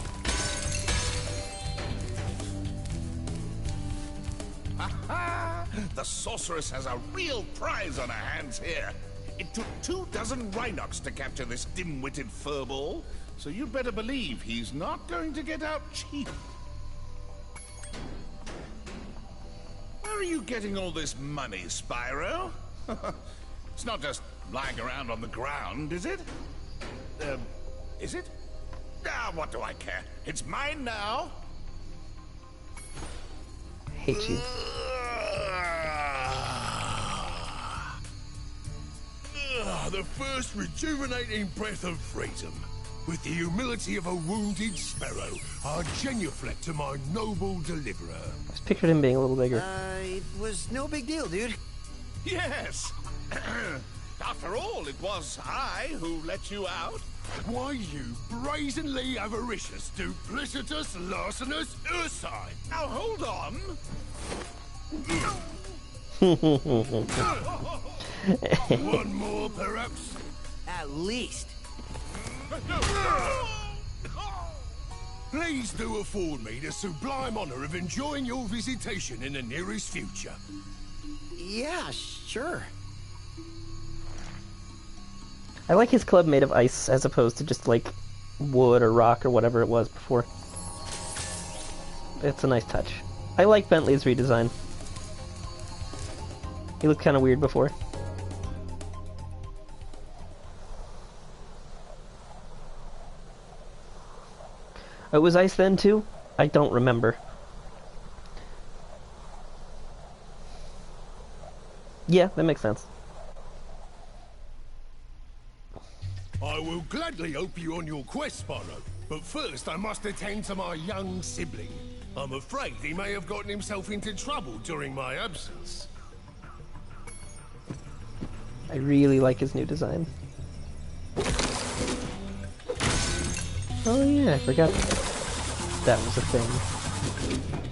The sorceress has a real prize on her hands here. It took 24 Rhinox to capture this dim-witted furball, so you'd better believe he's not going to get out cheap. Where are you getting all this money, Spyro? It's not just lying around on the ground, is it? Is it? Ah, what do I care? It's mine now. Hate you. The first rejuvenating breath of freedom. With the humility of a wounded sparrow, I genuflect to my noble deliverer. I just pictured him being a little bigger. It was no big deal, dude. Yes. After all, it was I who let you out. Why, you brazenly avaricious, duplicitous, larcenous ursine. Now hold on. One more, perhaps? At least. Please do afford me the sublime honor of enjoying your visitation in the nearest future. Yeah, sure. I like his club made of ice as opposed to just like wood or rock or whatever it was before. It's a nice touch. I like Bentley's redesign. He looked kind of weird before. It was ice then too? I don't remember. Yeah, that makes sense. I will gladly help you on your quest, Spyro. But first, I must attend to my young sibling. I'm afraid he may have gotten himself into trouble during my absence. I really like his new design. Oh yeah, I forgot that was a thing.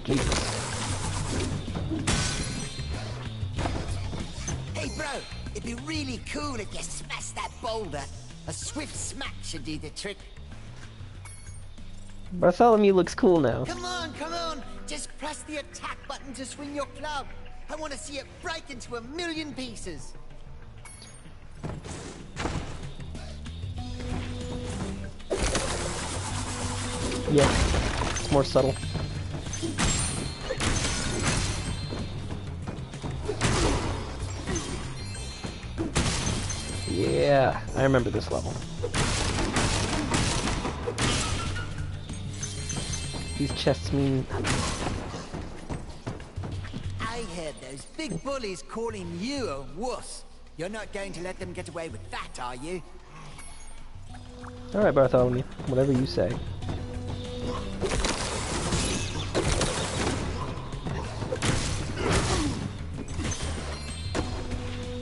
Jesus. Hey bro, it'd be really cool if you smashed that boulder. A swift smack should do the trick. Bartholomew looks cool now. Come on, come on! Just press the attack button to swing your club. I want to see it break into a million pieces. Yeah, it's more subtle. Yeah, I remember this level. These chests mean... I heard those big bullies calling you a wuss. You're not going to let them get away with that, are you? Alright, Bartholomew, whatever you say.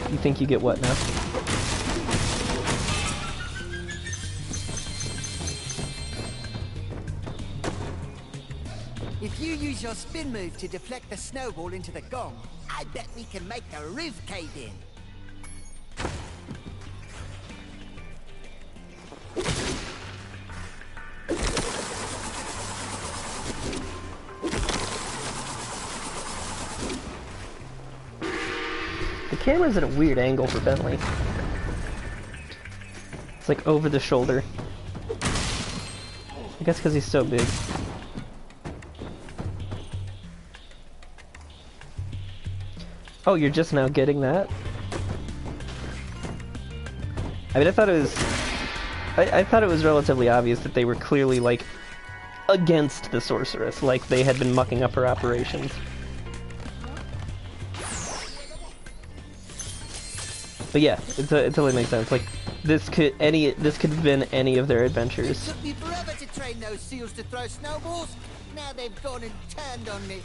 You think you get what now? If you use your spin move to deflect the snowball into the gong, I bet we can make the roof cave in. The camera's at a weird angle for Bentley. It's like over the shoulder. I guess because he's so big. Oh, you're just now getting that? I mean, I thought it was... I thought it was relatively obvious that they were clearly, like, against the sorceress. Like, they had been mucking up her operations. But yeah, it totally makes sense. Like, this could have been any of their adventures. It took me forever to train those seals to throw snowballs. Now they've gone and turned on me.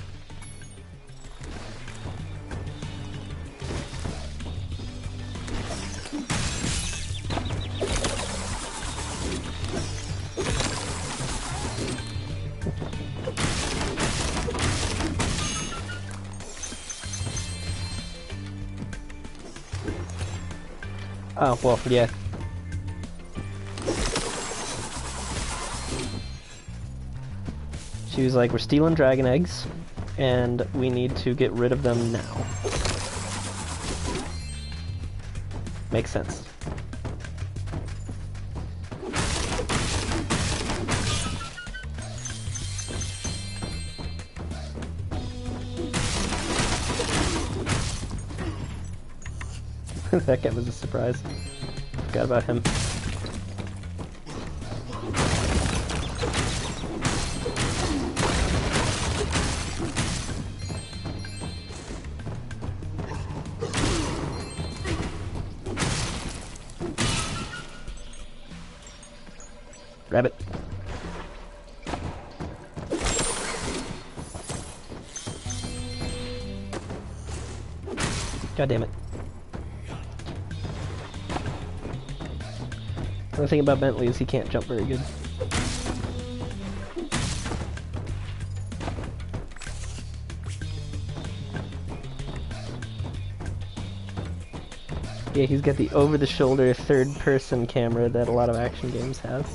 Oh, well, yeah. She was like, we're stealing dragon eggs, and we need to get rid of them now. Makes sense. That guy was a surprise. Forgot about him. Rabbit. God damn it. The only thing about Bentley is he can't jump very good. Yeah, he's got the over-the-shoulder third-person camera that a lot of action games have.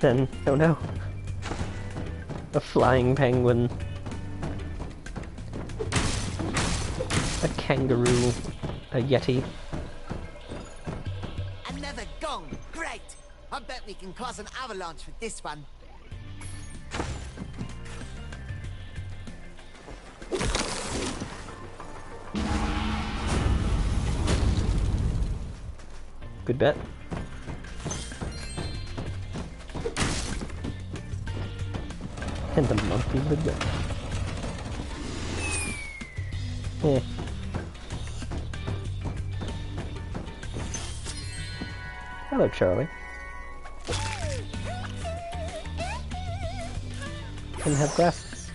Then, oh no. A flying penguin. A kangaroo. A yeti. Another gong! Great! I bet we can cause an avalanche with this one. Good bet. And the monkey would go. Yeah. Hello, Charlie. Can have glasses.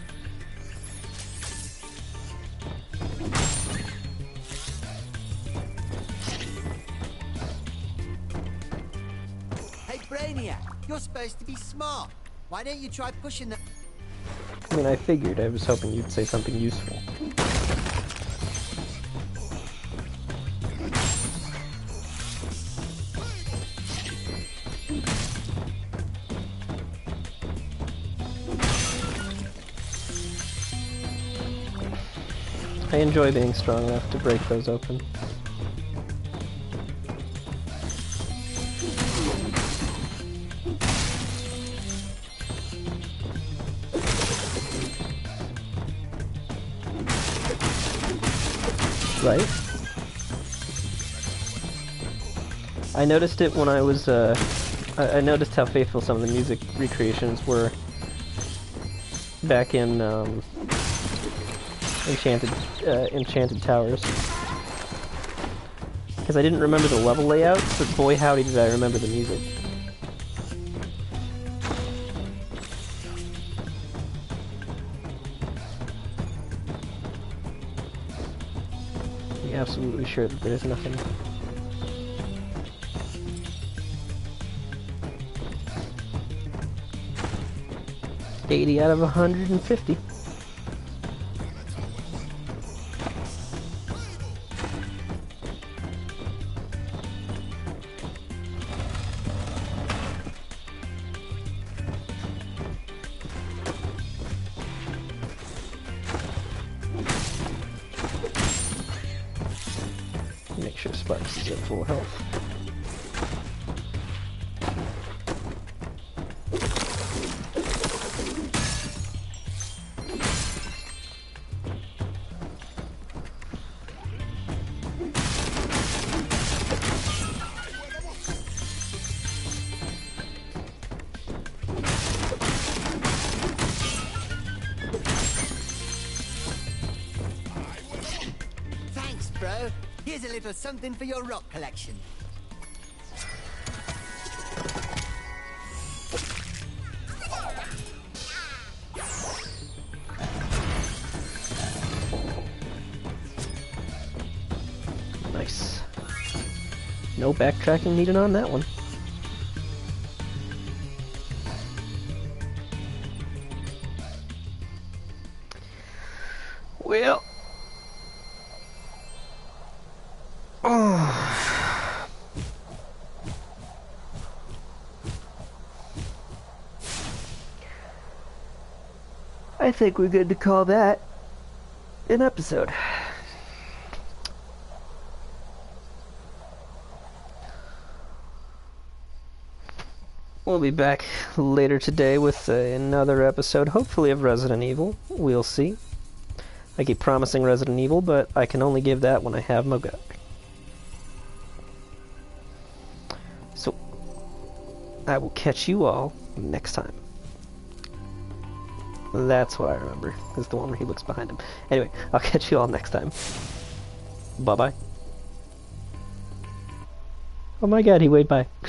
Hey, Brainiac, you're supposed to be smart. Why don't you try pushing the... I mean, I figured. I was hoping you'd say something useful. I enjoy being strong enough to break those open. Right? I noticed it when I was, I noticed how faithful some of the music recreations were back in, Enchanted Towers. Because I didn't remember the level layout, but boy howdy did I remember the music. Be absolutely sure that there's nothing. $80 out of 150. Make sure Sparks is at full health. Thanks, bro. Here's a little something for your rock collection. Nice. No backtracking needed on that one. Well... Oh... I think we're good to call that an episode. We'll be back later today with another episode, hopefully of Resident Evil. We'll see. I keep promising Resident Evil, but I can only give that when I have Mogak. So, I will catch you all next time. That's what I remember, is the one where he looks behind him. Anyway, I'll catch you all next time. Bye-bye. Oh my god, he waved bye.